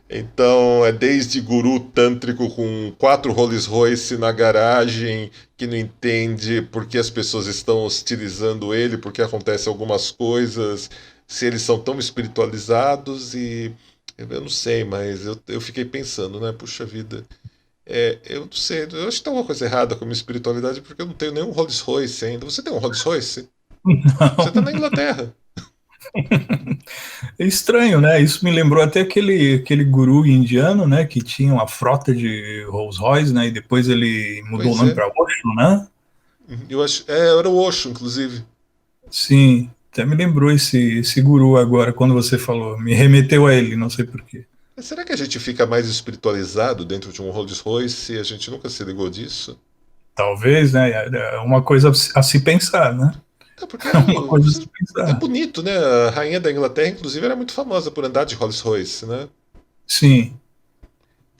Então, é desde guru tântrico com 4 Rolls Royce na garagem, que não entende por que as pessoas estão hostilizando ele, porque acontecem algumas coisas, se eles são tão espiritualizados e. Eu não sei, mas eu fiquei pensando, né? Puxa vida. Eu não sei, eu acho que tem alguma coisa errada com a minha espiritualidade, porque eu não tenho nenhum Rolls Royce ainda. Você tem um Rolls Royce? Você está na Inglaterra. É estranho, né? Isso me lembrou até aquele guru indiano, né? Que tinha uma frota de Rolls Royce, né? E depois ele mudou o Pois nome é. para Osho, né? Eu acho. Era o Osho, inclusive. Sim, até me lembrou esse guru agora, quando você falou. Me remeteu a ele, não sei porquê. Mas será que a gente fica mais espiritualizado dentro de um Rolls Royce e a gente nunca se ligou disso? Talvez, né? É uma coisa a se pensar, né? É porque É uma coisa a se é pensar. bonito, né? A rainha da Inglaterra, inclusive, era muito famosa por andar de Rolls Royce, né? Sim.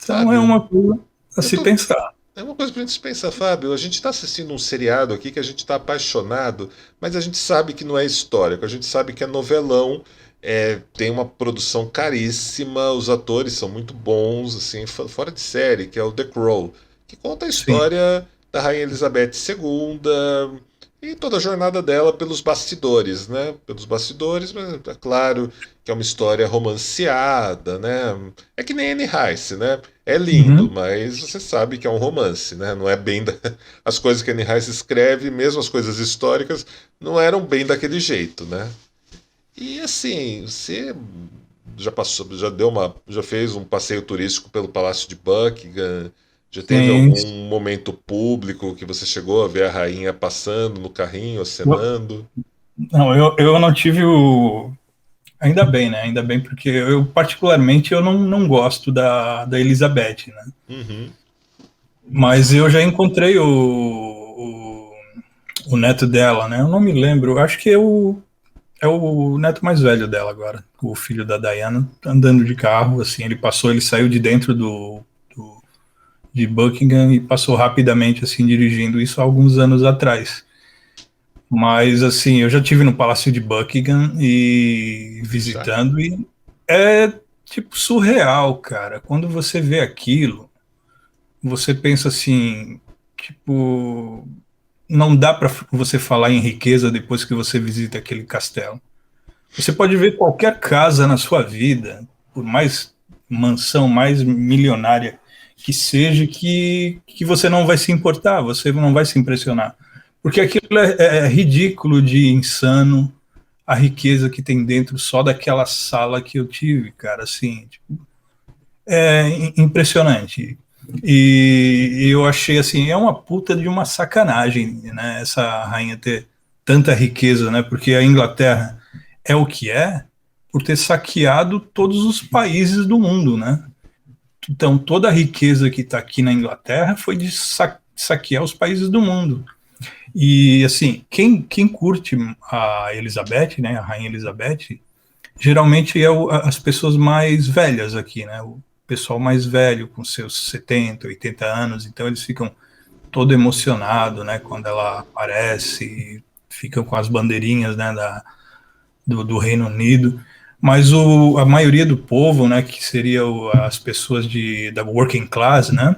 Então é Fábio, uma coisa a eu se tô. pensar. É uma coisa pra gente pensar, Fábio. A gente está assistindo um seriado aqui que a gente está apaixonado, mas a gente sabe que não é histórico, a gente sabe que é novelão, tem uma produção caríssima, os atores são muito bons, assim, fora de série, que é o The Crow, que conta a Sim. história da Rainha Elizabeth II e toda a jornada dela pelos bastidores, né? Pelos bastidores, mas é claro que é uma história romanceada, né? É que nem Anne Rice, né? É lindo, Uhum. mas você sabe que é um romance, né? Não é bem as coisas que Anne Rice escreve, mesmo as coisas históricas, não eram bem daquele jeito, né? E assim, você já passou, já fez um passeio turístico pelo Palácio de Buckingham? Já teve Sim. algum momento público que você chegou a ver a rainha passando no carrinho, Eu- acenando? não, eu não tive o. Ainda bem, né? Ainda bem, porque eu, particularmente, eu não gosto da Elizabeth, né? Uhum. Mas eu já encontrei o neto dela, né? Eu não me lembro, acho que é o neto mais velho dela agora, o filho da Diana, andando de carro, assim, ele saiu de dentro de Buckingham e passou rapidamente, assim, dirigindo isso há alguns anos atrás. Mas, assim, eu já tive no Palácio de Buckingham e Já. visitando, e é, tipo, surreal, cara. Quando você vê aquilo, você pensa assim, tipo, não dá para você falar em riqueza depois que você visita aquele castelo. Você pode ver qualquer casa na sua vida, por mais mansão, mais milionária que seja, que você não vai se importar, você não vai se impressionar. Porque aquilo é ridículo de insano, a riqueza que tem dentro só daquela sala que eu tive, cara, assim, tipo, impressionante. E eu achei assim, é uma puta de uma sacanagem, né, essa rainha ter tanta riqueza, né, porque a Inglaterra é o que é por ter saqueado todos os países do mundo, né? Então toda a riqueza que está aqui na Inglaterra foi de saquear os países do mundo. E assim, quem curte a Elizabeth, né, a rainha Elizabeth, geralmente é as pessoas mais velhas aqui, né? O pessoal mais velho, com seus 70, 80 anos, então eles ficam todo emocionados, né? Quando ela aparece, ficam com as bandeirinhas, né? Do Reino Unido. Mas a maioria do povo, né? Que seria as pessoas da working class, né?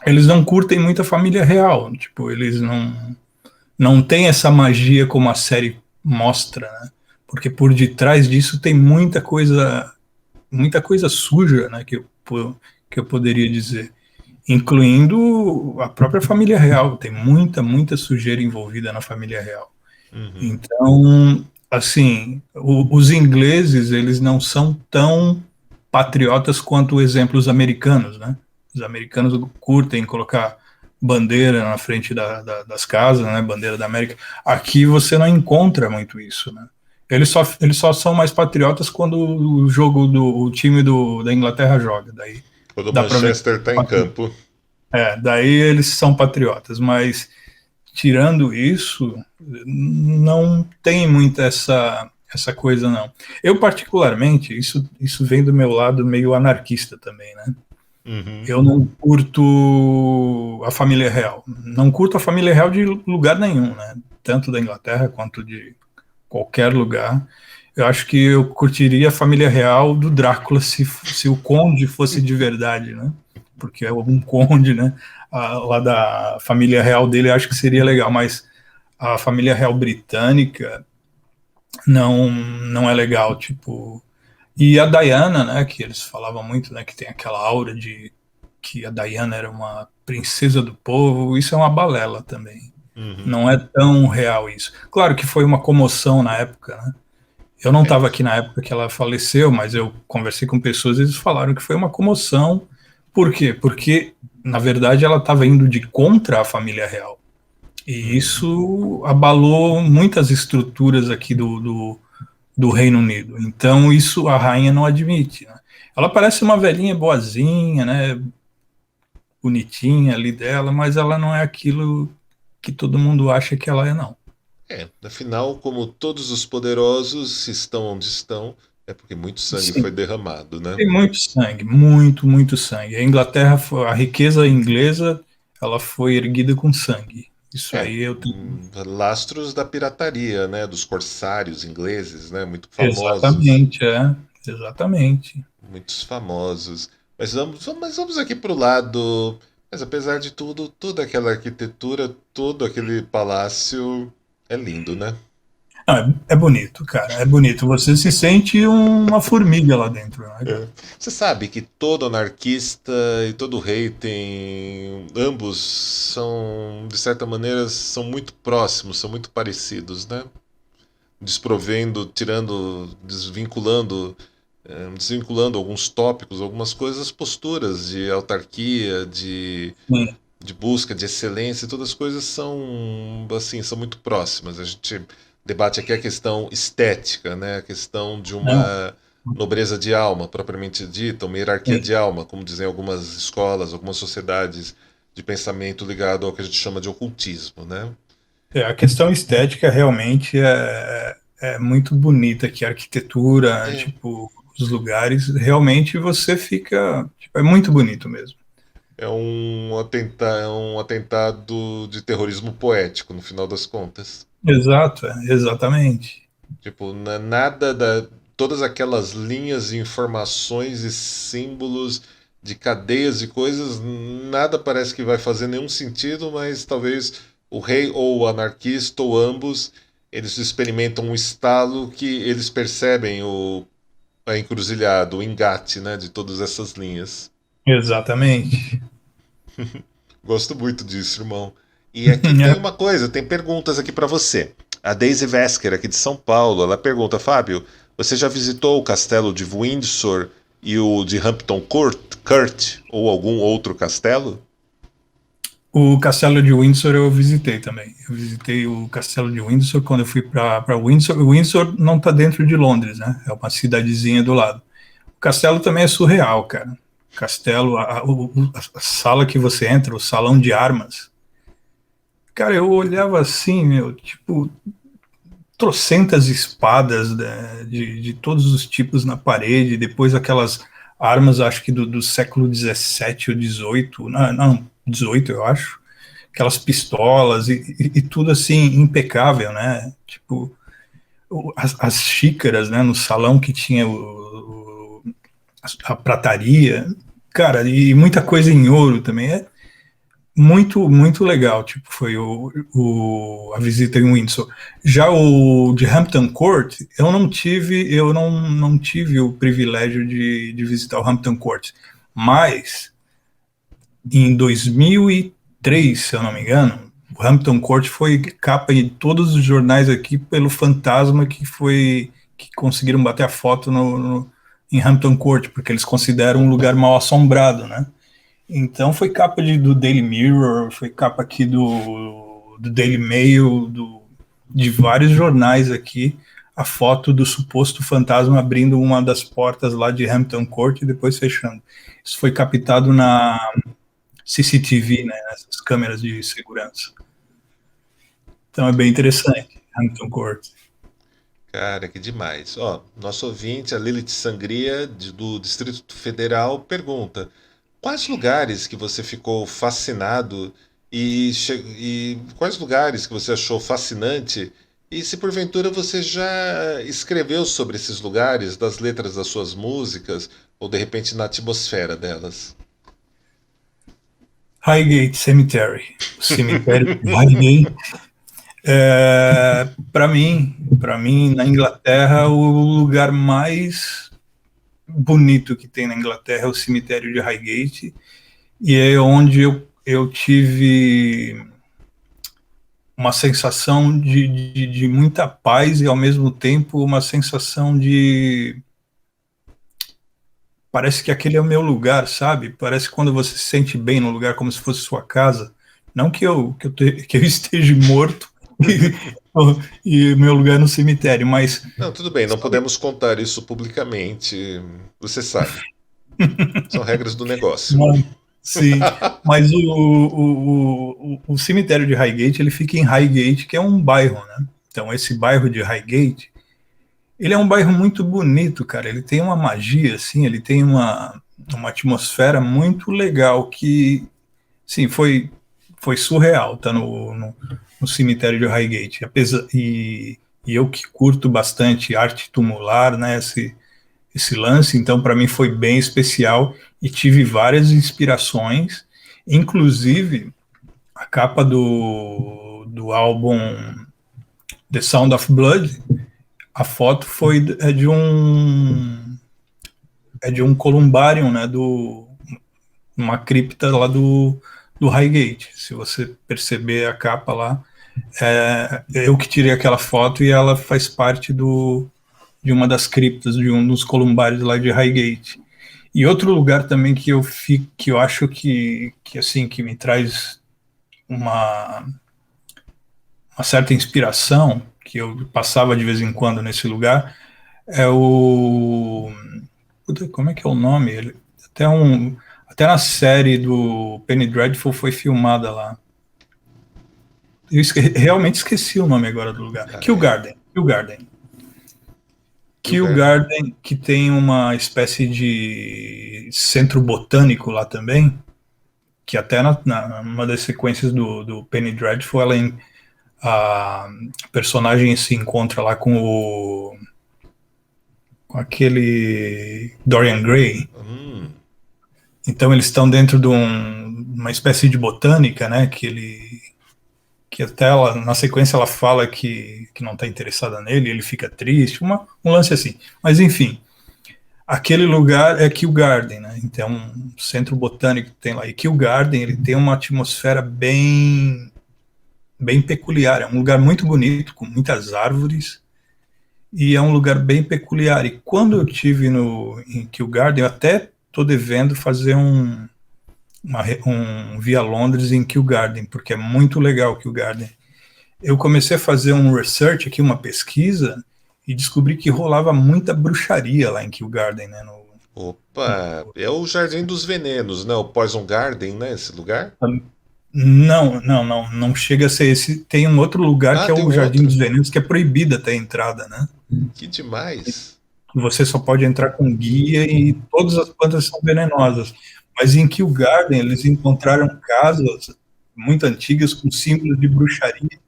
Eles não curtem muito a família real. Tipo, eles não têm essa magia como a série mostra, né? Porque por detrás disso tem muita coisa suja, né, que eu poderia dizer, incluindo a própria família real. Tem muita sujeira envolvida na família real. Uhum. Então, assim, os ingleses, eles não são tão patriotas quanto, exemplo, os americanos, né? Os americanos curtem colocar bandeira na frente das casas, né? Bandeira da América. Aqui você não encontra muito isso, né? Eles só são mais patriotas quando o time da Inglaterra joga. Daí Quando o dá para ver. Manchester está em campo. Daí eles são patriotas, mas tirando isso, não tem muita essa coisa, não. Eu, particularmente, isso vem do meu lado meio anarquista também, né? Uhum. Eu não curto a família real. Não curto a família real de lugar nenhum, né? Tanto da Inglaterra quanto de qualquer lugar. Eu acho que eu curtiria a família real do Drácula se o conde fosse de verdade, né? Porque é um conde, né? Lá da família real dele, acho que seria legal, mas a família real britânica não é legal, tipo. E a Diana, né? Que eles falavam muito, né? Que tem aquela aura de que a Diana era uma princesa do povo. Isso é uma balela também. Uhum. Não é tão real isso. Claro que foi uma comoção na época, né? Eu não É. estava aqui na época que ela faleceu, mas eu conversei com pessoas e eles falaram que foi uma comoção. Por quê? Porque, na verdade, ela estava indo de contra a família real. E Uhum. isso abalou muitas estruturas aqui do Reino Unido. Então, isso a rainha não admite. Né? Ela parece uma velhinha boazinha, né? Bonitinha ali dela, mas ela não é aquilo que todo mundo acha que ela é, não. Afinal, como todos os poderosos estão onde estão, é porque muito sangue foi Sim, derramado, né? tem muito sangue, muito sangue. A Inglaterra, a riqueza inglesa, ela foi erguida com sangue. Isso É, aí eu tenho. lastros da pirataria, né? Dos corsários ingleses, né? Muito famosos. Exatamente, exatamente. Muitos famosos. Mas vamos aqui para o lado. Mas apesar de tudo, toda aquela arquitetura, todo aquele palácio é lindo, né? Não, é bonito, cara, é bonito. Você se sente uma formiga lá dentro, né, cara? Você sabe que todo anarquista e todo rei tem. Ambos são, de certa maneira, são muito próximos, são muito parecidos, né? Desprovendo, tirando, desvinculando alguns tópicos, algumas coisas, posturas de autarquia, Sim, de busca de excelência, todas as coisas são assim, são muito próximas. A gente debate aqui a questão estética, né? A questão de não, uma nobreza de alma, propriamente dita, uma hierarquia sim, de alma, como dizem algumas escolas, algumas sociedades de pensamento ligado ao que a gente chama de ocultismo, né? A questão estética realmente é muito bonita aqui, a arquitetura, É, tipo, os lugares, realmente você fica, tipo, é muito bonito mesmo. é um atentado de terrorismo poético, no final das contas. Exato, exatamente. Tipo, nada da. Todas aquelas linhas e informações e símbolos de cadeias e coisas, nada parece que vai fazer nenhum sentido, mas talvez o rei ou o anarquista ou ambos, eles experimentam um estalo que eles percebem a encruzilhada, o engate, né, de todas essas linhas. Exatamente. Gosto muito disso, irmão. E aqui tem uma coisa, tem perguntas aqui para você. A Daisy Vesker, aqui de São Paulo, ela pergunta: Fábio, você já visitou o castelo de Windsor e o de Hampton Court ou algum outro castelo? O Castelo de Windsor eu visitei também. Eu visitei o Castelo de Windsor quando eu fui para Windsor. Windsor não está dentro de Londres, né? É uma cidadezinha do lado. O castelo também é surreal, cara. O castelo, a sala que você entra, o salão de armas. Cara, eu olhava assim, meu, tipo, trocentas espadas, né, de todos os tipos na parede, depois aquelas armas, acho que do século 17 ou 18, não, 18 eu acho, aquelas pistolas e tudo assim impecável, né? Tipo, as xícaras, né, no salão que tinha a prataria, cara, e muita coisa em ouro também. É muito, muito legal, tipo, foi a visita em Windsor. Já o de Hampton Court, eu não tive o privilégio de visitar o Hampton Court, mas em 2003, se eu não me engano, o Hampton Court foi capa em todos os jornais aqui pelo fantasma que conseguiram bater a foto em Hampton Court, porque eles consideram um lugar mal assombrado, né? Então foi capa do Daily Mirror, foi capa aqui do Daily Mail, de vários jornais aqui, a foto do suposto fantasma abrindo uma das portas lá de Hampton Court e depois fechando. Isso foi captado na CCTV, né, nessas câmeras de segurança. Então é bem interessante, Hampton Court. Cara, que demais. Ó, nosso ouvinte, a Lilith Sangria, do Distrito Federal, pergunta: quais lugares que você ficou fascinado e quais lugares que você achou fascinante? E se porventura você já escreveu sobre esses lugares, das letras das suas músicas, ou de repente na atmosfera delas? Highgate Cemetery, o cemitério de Highgate. Para mim, na Inglaterra, o lugar mais bonito que tem na Inglaterra é o cemitério de Highgate, e é onde eu tive uma sensação de muita paz e, ao mesmo tempo, uma sensação de. Parece que aquele é o meu lugar, sabe? Parece quando você se sente bem no lugar, como se fosse sua casa. Não que eu esteja morto e meu lugar no cemitério, mas. Não, tudo bem, não podemos contar isso publicamente. Você sabe, são regras do negócio. Sim, mas o cemitério de Highgate, ele fica em Highgate, que é um bairro, né? Então, esse bairro de Highgate, ele é um bairro muito bonito, cara. Ele tem uma magia, assim, ele tem uma atmosfera muito legal que, sim, foi surreal, tá no cemitério de Highgate. E eu que curto bastante arte tumular, né? Esse lance, então para mim foi bem especial e tive várias inspirações, inclusive a capa do álbum The Sound of Blood, a foto é de um columbarium, né, uma cripta lá do Highgate. Se você perceber a capa lá, eu que tirei aquela foto e ela faz parte de uma das criptas de um dos columbários lá de Highgate. E outro lugar também que eu acho que assim que me traz uma, uma certa inspiração, que eu passava de vez em quando nesse lugar, é o. Puta, como é que é o nome? Até Até na série do Penny Dreadful foi filmada lá. Realmente esqueci o nome agora do lugar. Kew Garden. Kew Garden, que tem uma espécie de centro botânico lá também, que até numa das sequências do Penny Dreadful, a personagem se encontra lá com aquele Dorian Gray. Então eles estão dentro de uma espécie de botânica, né, que até ela, na sequência ela fala que não está interessada nele, ele fica triste, um lance assim. Mas enfim, aquele lugar é Kew Garden, né? Então um centro botânico que tem lá. E Kew Garden, ele tem uma atmosfera bem peculiar. É um lugar muito bonito, com muitas árvores, e é um lugar bem peculiar. E quando eu tive em Kew Garden, eu até estou devendo fazer um Via Londres em Kew Garden, porque é muito legal Kew Garden. Eu comecei a fazer um research aqui, uma pesquisa, e descobri que rolava muita bruxaria lá em Kew Garden, né? Opa, é o Jardim dos Venenos, né? O Poison Garden, né? Esse lugar? Não chega a ser esse. Tem um outro lugar que é o Jardim dos Venenos, que é proibida até a entrada, né? Que demais! Você só pode entrar com guia e todas as plantas são venenosas. Mas em Kew Garden eles encontraram casas muito antigas com símbolos de bruxaria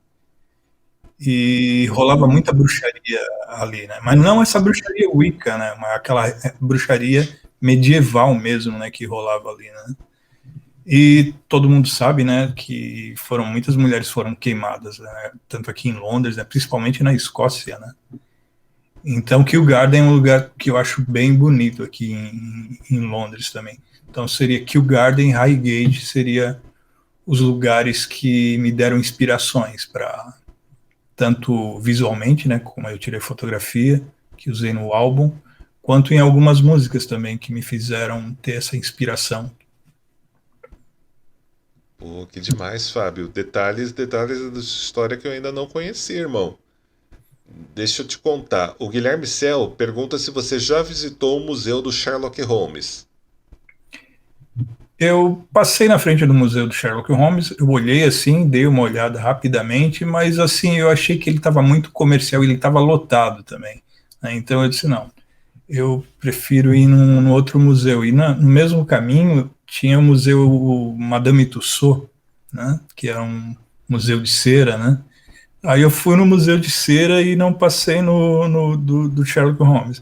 e rolava muita bruxaria ali, né? Mas não essa bruxaria Wicca, né? Mas aquela bruxaria medieval mesmo, né? Que rolava ali, né? E todo mundo sabe, né? Que muitas mulheres foram queimadas, né, tanto aqui em Londres, né, principalmente na Escócia, né? Então Kew Garden é um lugar que eu acho bem bonito aqui em Londres também. Então seria Kew Garden, Highgate, seria os lugares que me deram inspirações para tanto visualmente, né, como eu tirei fotografia, que usei no álbum, quanto em algumas músicas também que me fizeram ter essa inspiração. Pô, que demais, Fábio. Detalhes da história que eu ainda não conheci, irmão. Deixa eu te contar. O Guilherme Cel pergunta se você já visitou o museu do Sherlock Holmes. Eu passei na frente do museu do Sherlock Holmes, eu olhei assim, dei uma olhada rapidamente, mas assim, eu achei que ele estava muito comercial, ele estava lotado também, né? Então eu disse, não, eu prefiro ir num outro museu. E no mesmo caminho tinha o museu Madame Tussauds, né? Que era um museu de cera, né? Aí eu fui no museu de cera e não passei do Sherlock Holmes.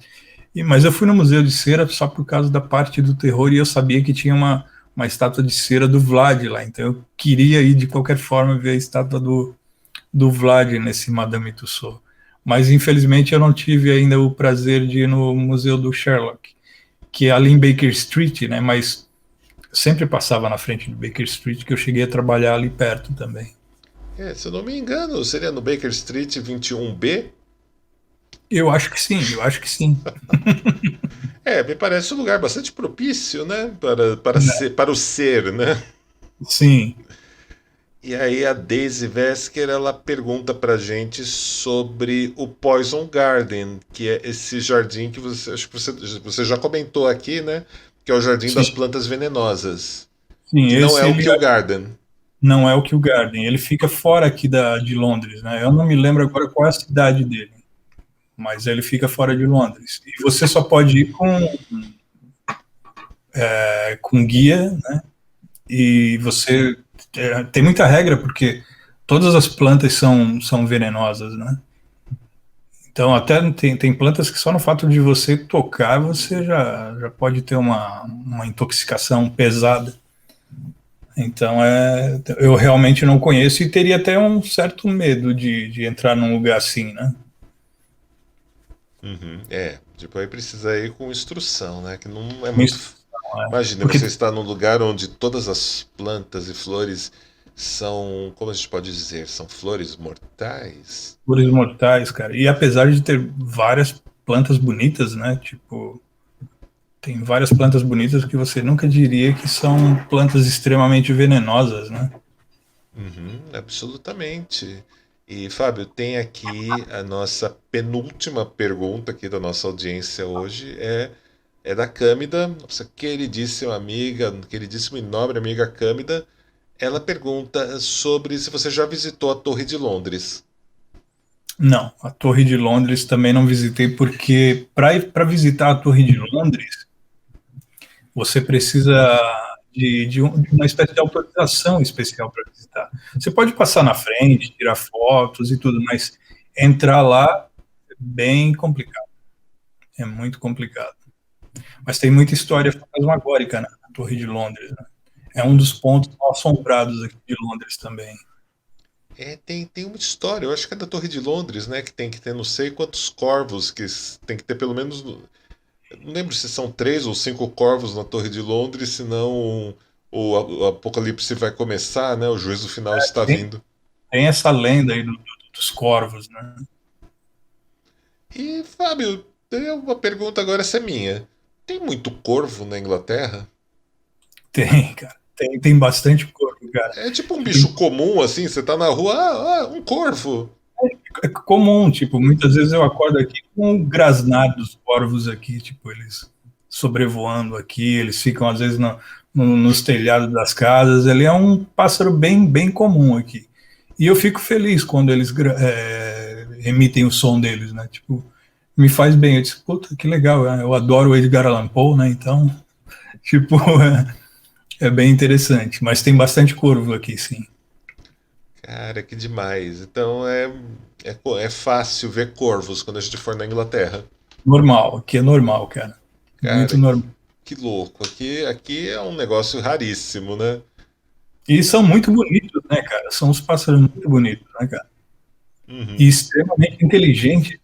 Mas eu fui no museu de cera só por causa da parte do terror e eu sabia que tinha uma estátua de cera do Vlad lá, então eu queria ir de qualquer forma ver a estátua do Vlad nesse Madame Tussauds. Mas infelizmente eu não tive ainda o prazer de ir no museu do Sherlock, que é ali em Baker Street, né? Mas sempre passava na frente do Baker Street, que eu cheguei a trabalhar ali perto também. Se eu não me engano, seria no Baker Street 21B? Eu acho que sim. Me parece um lugar bastante propício, né? Para o ser, né? Sim. E aí a Daisy Vesker, ela pergunta pra gente sobre o Poison Garden, que é esse jardim que acho que você já comentou aqui, né? Que é o Jardim das Plantas Venenosas. Sim, que não é o Kew Garden. Não é o Kew Garden, ele fica fora aqui de Londres, né? Eu não me lembro agora qual é a cidade dele, mas ele fica fora de Londres. E você só pode ir com guia, né? E você tem muita regra, porque todas as plantas são venenosas, né? Então, até tem plantas que só no fato de você tocar, você já pode ter uma intoxicação pesada. Então, eu realmente não conheço e teria até um certo medo de entrar num lugar assim, né? Depois precisa ir com instrução, né? Que não é muito... Imagina, porque... você está num lugar onde todas as plantas e flores são, como a gente pode dizer, são flores mortais? Flores mortais, cara. E apesar de ter várias plantas bonitas, né? Tipo, tem várias plantas bonitas que você nunca diria que são plantas extremamente venenosas, né? Absolutamente. E, Fábio, tem aqui a nossa penúltima pergunta aqui da nossa audiência hoje, É da Câmida, nossa queridíssima amiga, queridíssima e nobre amiga Câmida. Ela pergunta sobre se você já visitou a Torre de Londres. Não, a Torre de Londres também não visitei, porque para visitar a Torre de Londres, você precisa de uma espécie de autorização especial para visitar. Você pode passar na frente, tirar fotos e tudo, mas entrar lá é bem complicado. É muito complicado. Mas tem muita história fantasmagórica na Torre de Londres, né? É um dos pontos assombrados aqui de Londres também. Tem uma história, eu acho que é da Torre de Londres, né? Que tem que ter não sei quantos corvos, tem que ter pelo menos. Eu não lembro se são 3 ou 5 corvos na Torre de Londres, senão o apocalipse vai começar, né? O juízo final está Tem, vindo. tem essa lenda aí dos corvos, né? E, Fábio, tem uma pergunta agora, essa é minha. Tem muito corvo na Inglaterra? Tem, cara. Tem bastante corvo, cara. É tipo um Tem, bicho comum, assim, você tá na rua, um corvo. é comum, tipo, muitas vezes eu acordo aqui com o grasnar dos corvos aqui, tipo, eles sobrevoando aqui, eles ficam às vezes nos telhados das casas, ele é um pássaro bem comum aqui. E eu fico feliz quando eles emitem o som deles, né? Tipo, me faz bem. Eu disse, puta, que legal, né? Eu adoro o Edgar Allan Poe, né? Então, tipo, é bem interessante. Mas tem bastante corvo aqui, sim. Cara, que demais. Então é fácil ver corvos quando a gente for na Inglaterra. Normal, aqui é normal, cara. Muito Cara, normal. que louco. Aqui é um negócio raríssimo, né? E são muito bonitos, né, cara? São uns pássaros muito bonitos, né, cara? E Uhum. extremamente inteligentes.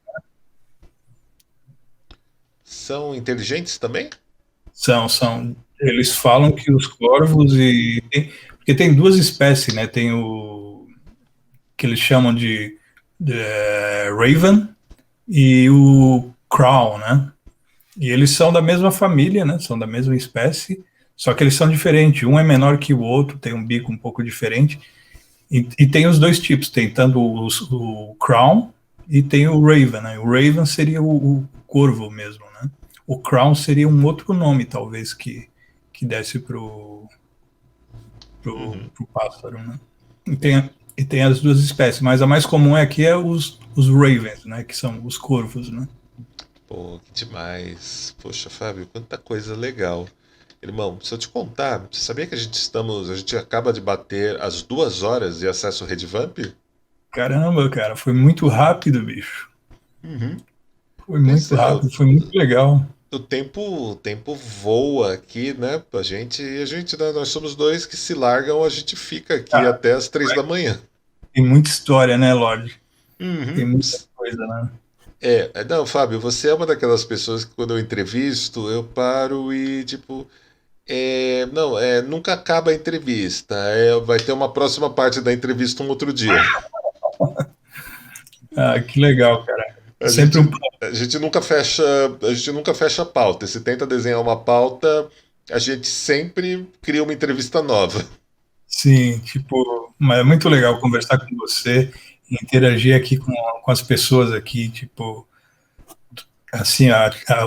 São inteligentes também? São. Eles falam que os corvos porque tem duas espécies, né? Tem o que eles chamam de Raven e o Crown, né? E eles são da mesma família, né? São da mesma espécie, só que eles são diferentes. Um é menor que o outro, tem um bico um pouco diferente. E tem os dois tipos, tem tanto o Crown e tem o Raven, né? O Raven seria o corvo mesmo, né? O Crown seria um outro nome, talvez, que desse Uhum. pro pássaro, né? E tem as duas espécies, mas a mais comum aqui é os Ravens, né? Que são os corvos, né? Pô, que demais. Poxa, Fábio, quanta coisa legal. Irmão, se eu te contar, você sabia que a gente acaba de bater as 2 horas de acesso Redvamp? Caramba, cara, foi muito rápido, bicho. Uhum. Foi Pois muito é, rápido, foi muito legal. o tempo voa aqui, né? Né, nós somos dois que se largam, a gente fica aqui Ah, até as 3 da manhã. tem muita história, né, Lorde? Tem Uhum. muita coisa, né? Não, Fábio, você é uma daquelas pessoas que quando eu entrevisto, eu paro e, tipo, não, nunca acaba a entrevista. Vai ter uma próxima parte da entrevista um outro dia. Ah, que legal, cara. A Sempre um. gente, a gente nunca fecha a pauta. Se tenta desenhar uma pauta, a gente sempre cria uma entrevista nova. Sim, tipo, mas é muito legal conversar com você, interagir aqui com as pessoas aqui, tipo, assim,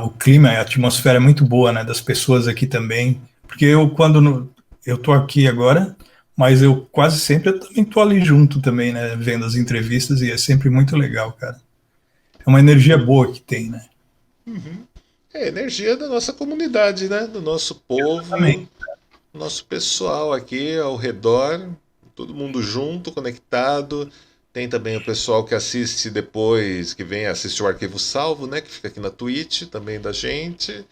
o clima, a atmosfera é muito boa, né, das pessoas aqui também, porque eu tô aqui agora, mas eu quase sempre eu também tô ali junto também, né, vendo as entrevistas e é sempre muito legal, cara. É uma energia boa que tem, né? Uhum. É a energia da nossa comunidade, né? Do nosso Também. povo, nosso pessoal aqui ao redor, todo mundo junto, conectado. Tem também o pessoal que assiste depois, que vem assistir o arquivo salvo, né? Que fica aqui na Twitch também da gente.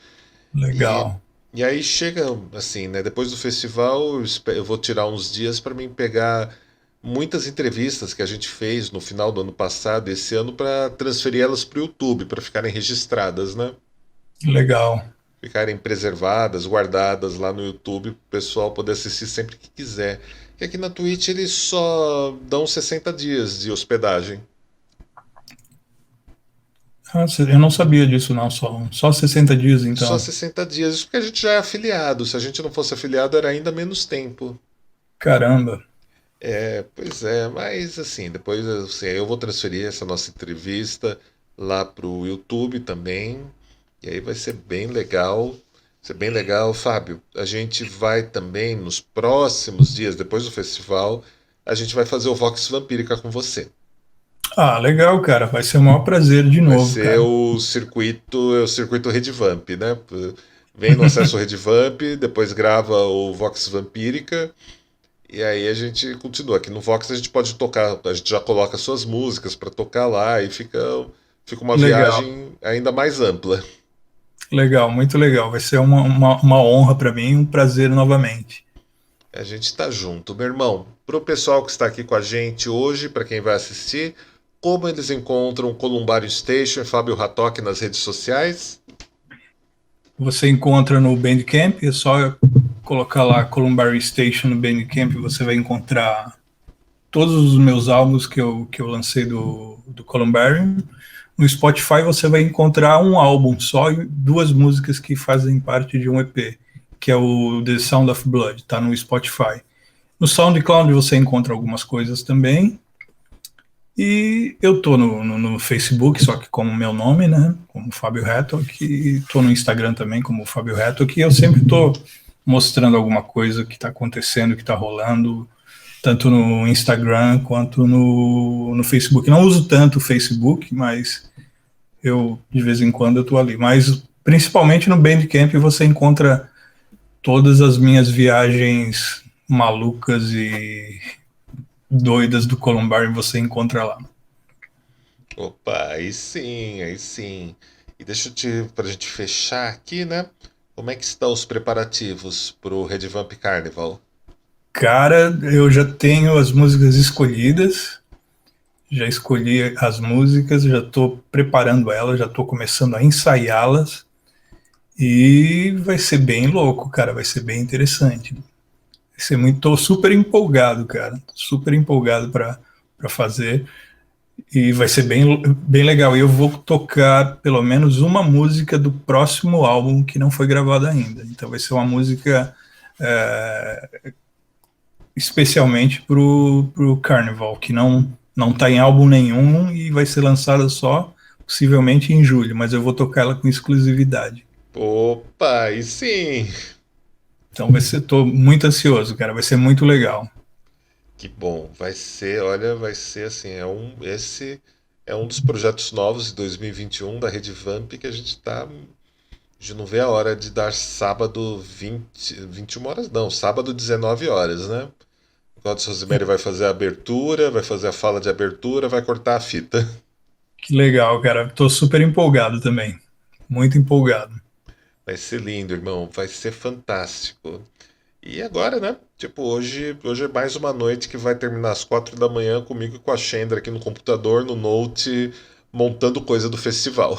E, Legal. e aí chega assim, né? Depois do festival, eu vou tirar uns dias para mim pegar muitas entrevistas que a gente fez no final do ano passado, esse ano, para transferir elas para o YouTube, para ficarem registradas, né? Legal. Ficarem preservadas, guardadas lá no YouTube, para o pessoal poder assistir sempre que quiser. E aqui na Twitch eles só dão 60 dias de hospedagem. Ah, eu não sabia disso, não. Só 60 dias, Só então. 60 dias, isso porque a gente já é afiliado. Se a gente não fosse afiliado, era ainda menos tempo. Caramba. Pois é, mas assim, depois assim, eu vou transferir essa nossa entrevista lá pro YouTube também. E aí vai ser bem legal. Vai ser bem legal, Fábio. A gente vai também, nos próximos dias, depois do festival, a gente vai fazer o Vox Vampírica com você. Ah, legal, cara. Vai ser um maior prazer de Vai novo, ser cara. o circuito Redvamp, né? Vem no acesso Redvamp, depois grava o Vox Vampírica, e aí a gente continua. Aqui no Vox a gente pode tocar, a gente já coloca suas músicas para tocar lá e fica uma Legal, viagem ainda mais ampla. legal, muito legal. Vai ser uma honra para mim, um prazer novamente. A gente tá junto, meu irmão. Pro pessoal que está aqui com a gente hoje, para quem vai assistir, como eles encontram Columbarium Station e Fábio Hattock nas redes sociais? Você encontra no Bandcamp, é só colocar lá Columbarium Station no Bandcamp, você vai encontrar todos os meus álbuns que eu lancei do Columbarium. No Spotify você vai encontrar um álbum só e duas músicas que fazem parte de um EP, que é o The Sound of Blood, tá no Spotify. No SoundCloud você encontra algumas coisas também. E eu tô no Facebook, só que como meu nome, né? Como Fábio Hattock, e tô no Instagram também como Fábio Hattock, e eu sempre tô mostrando alguma coisa que está acontecendo, que está rolando, tanto no Instagram quanto no Facebook. Não uso tanto o Facebook, mas eu de vez em quando eu tô ali. Mas principalmente no Bandcamp você encontra todas as minhas viagens malucas e doidas do Columbarium, você encontra lá. Opa, aí sim, aí sim. E pra gente fechar aqui, né? Como é que estão os preparativos pro Redvamp Carnival? Cara, eu já tenho as músicas escolhidas, já escolhi as músicas, já estou preparando elas, já estou começando a ensaiá-las e vai ser bem louco, cara, vai ser bem interessante. Vai ser muito, tô super empolgado, cara, super empolgado para fazer e vai ser bem legal. E eu vou tocar pelo menos uma música do próximo álbum que não foi gravada ainda. Então vai ser uma música especialmente pro Carnival, que não tá em álbum nenhum e vai ser lançada só possivelmente em julho, mas eu vou tocar ela com exclusividade. Opa, aí sim! Então tô muito ansioso, cara, vai ser muito legal. Que bom, vai ser, olha, vai ser assim, esse é um dos projetos novos de 2021 da Redvamp que a gente não vê a hora de dar sábado 21 horas, não, sábado 19 horas, né? O Claudio Rosemary vai fazer a abertura, vai fazer a fala de abertura, vai cortar a fita. Que legal, cara, tô super empolgado também, muito empolgado. Vai ser lindo, irmão, vai ser fantástico. E agora, né? Tipo, hoje é mais uma noite que vai terminar às 4 da manhã comigo e com a Chandra aqui no computador, no Note, montando coisa do festival.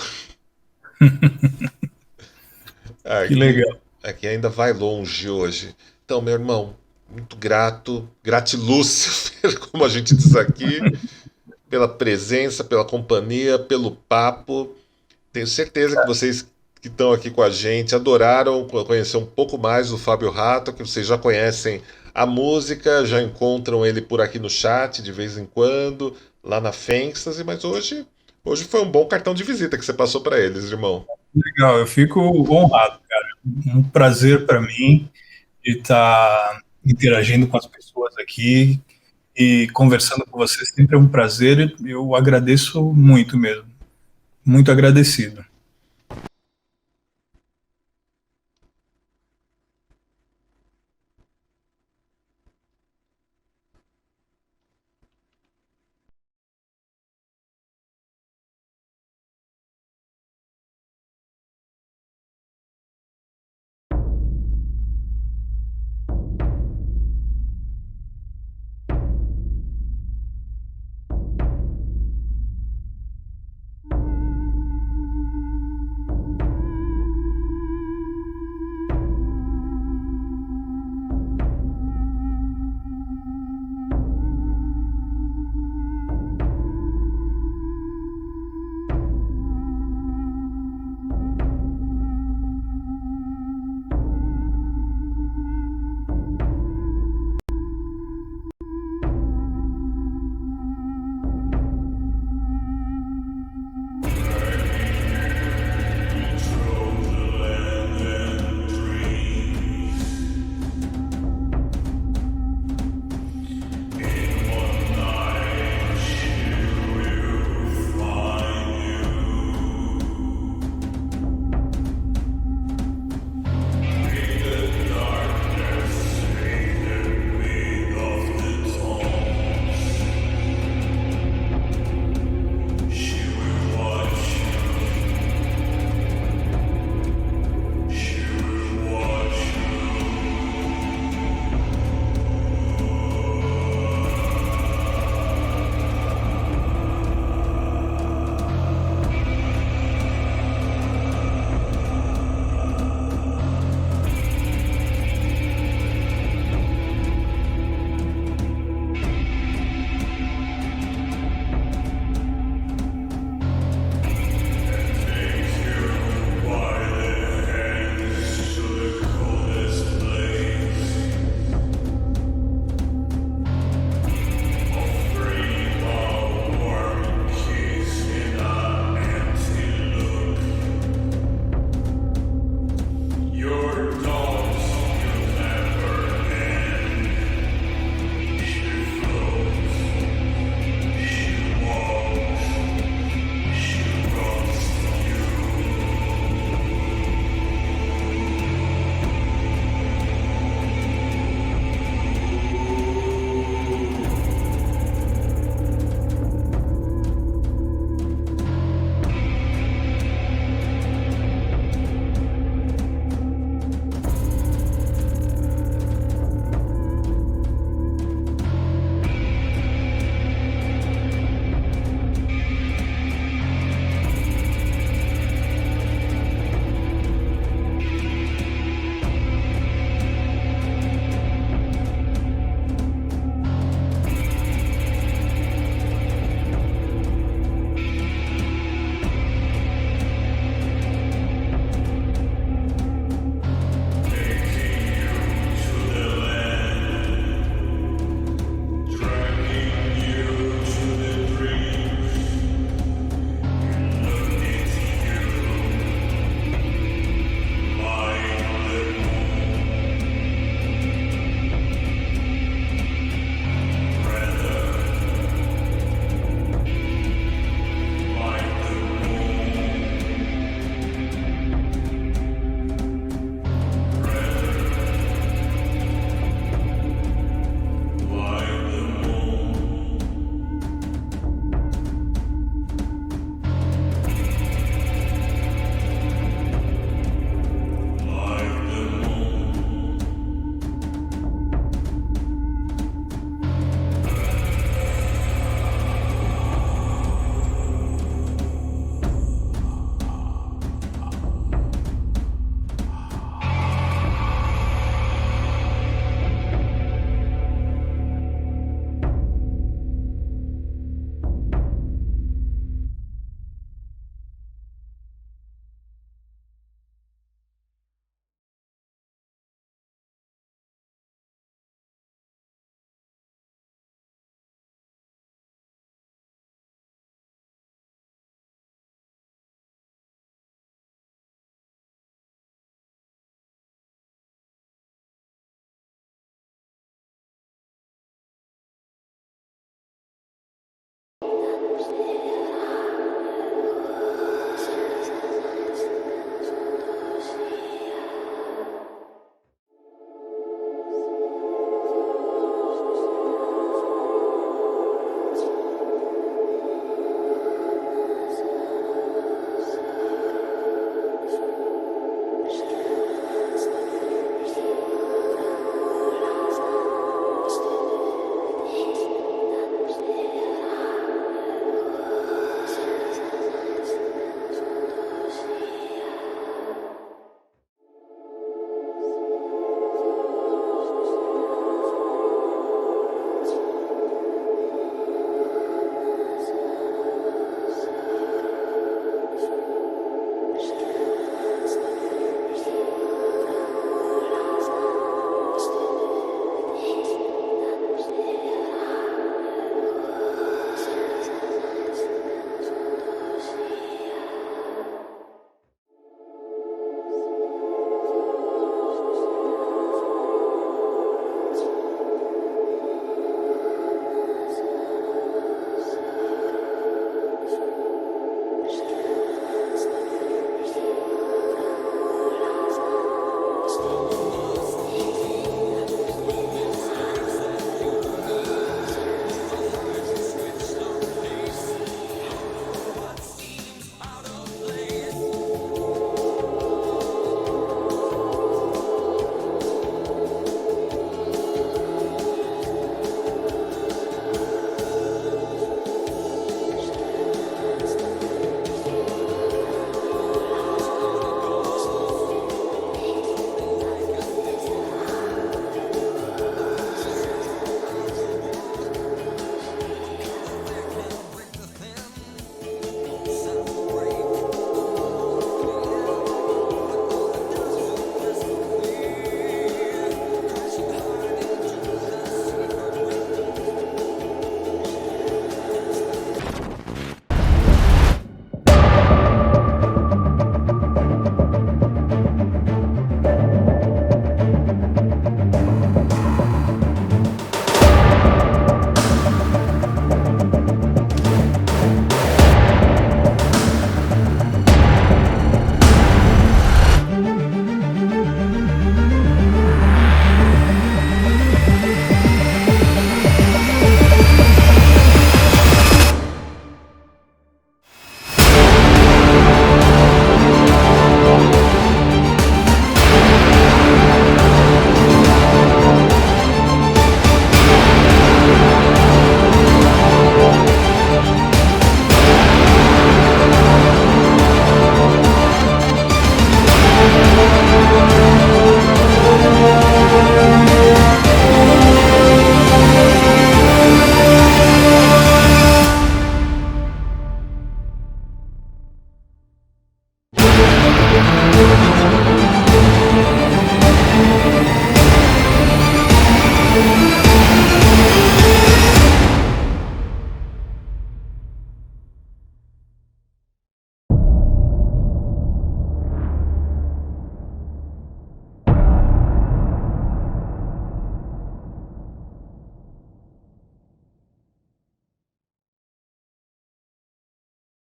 Que Aqui, legal. aqui ainda vai longe hoje. Então, meu irmão, muito grato, gratilúcifer, como a gente diz aqui, pela presença, pela companhia, pelo papo. Tenho certeza que vocês que estão aqui com a gente adoraram conhecer um pouco mais do Fábio Rato, que vocês já conhecem a música, já encontram ele por aqui no chat de vez em quando, lá na Fanstasy, mas hoje foi um bom cartão de visita que você passou para eles, irmão. Legal, eu fico honrado, cara. Um prazer para mim de estar interagindo com as pessoas aqui e conversando com vocês. Sempre é um prazer. Eu agradeço muito mesmo. Muito agradecido.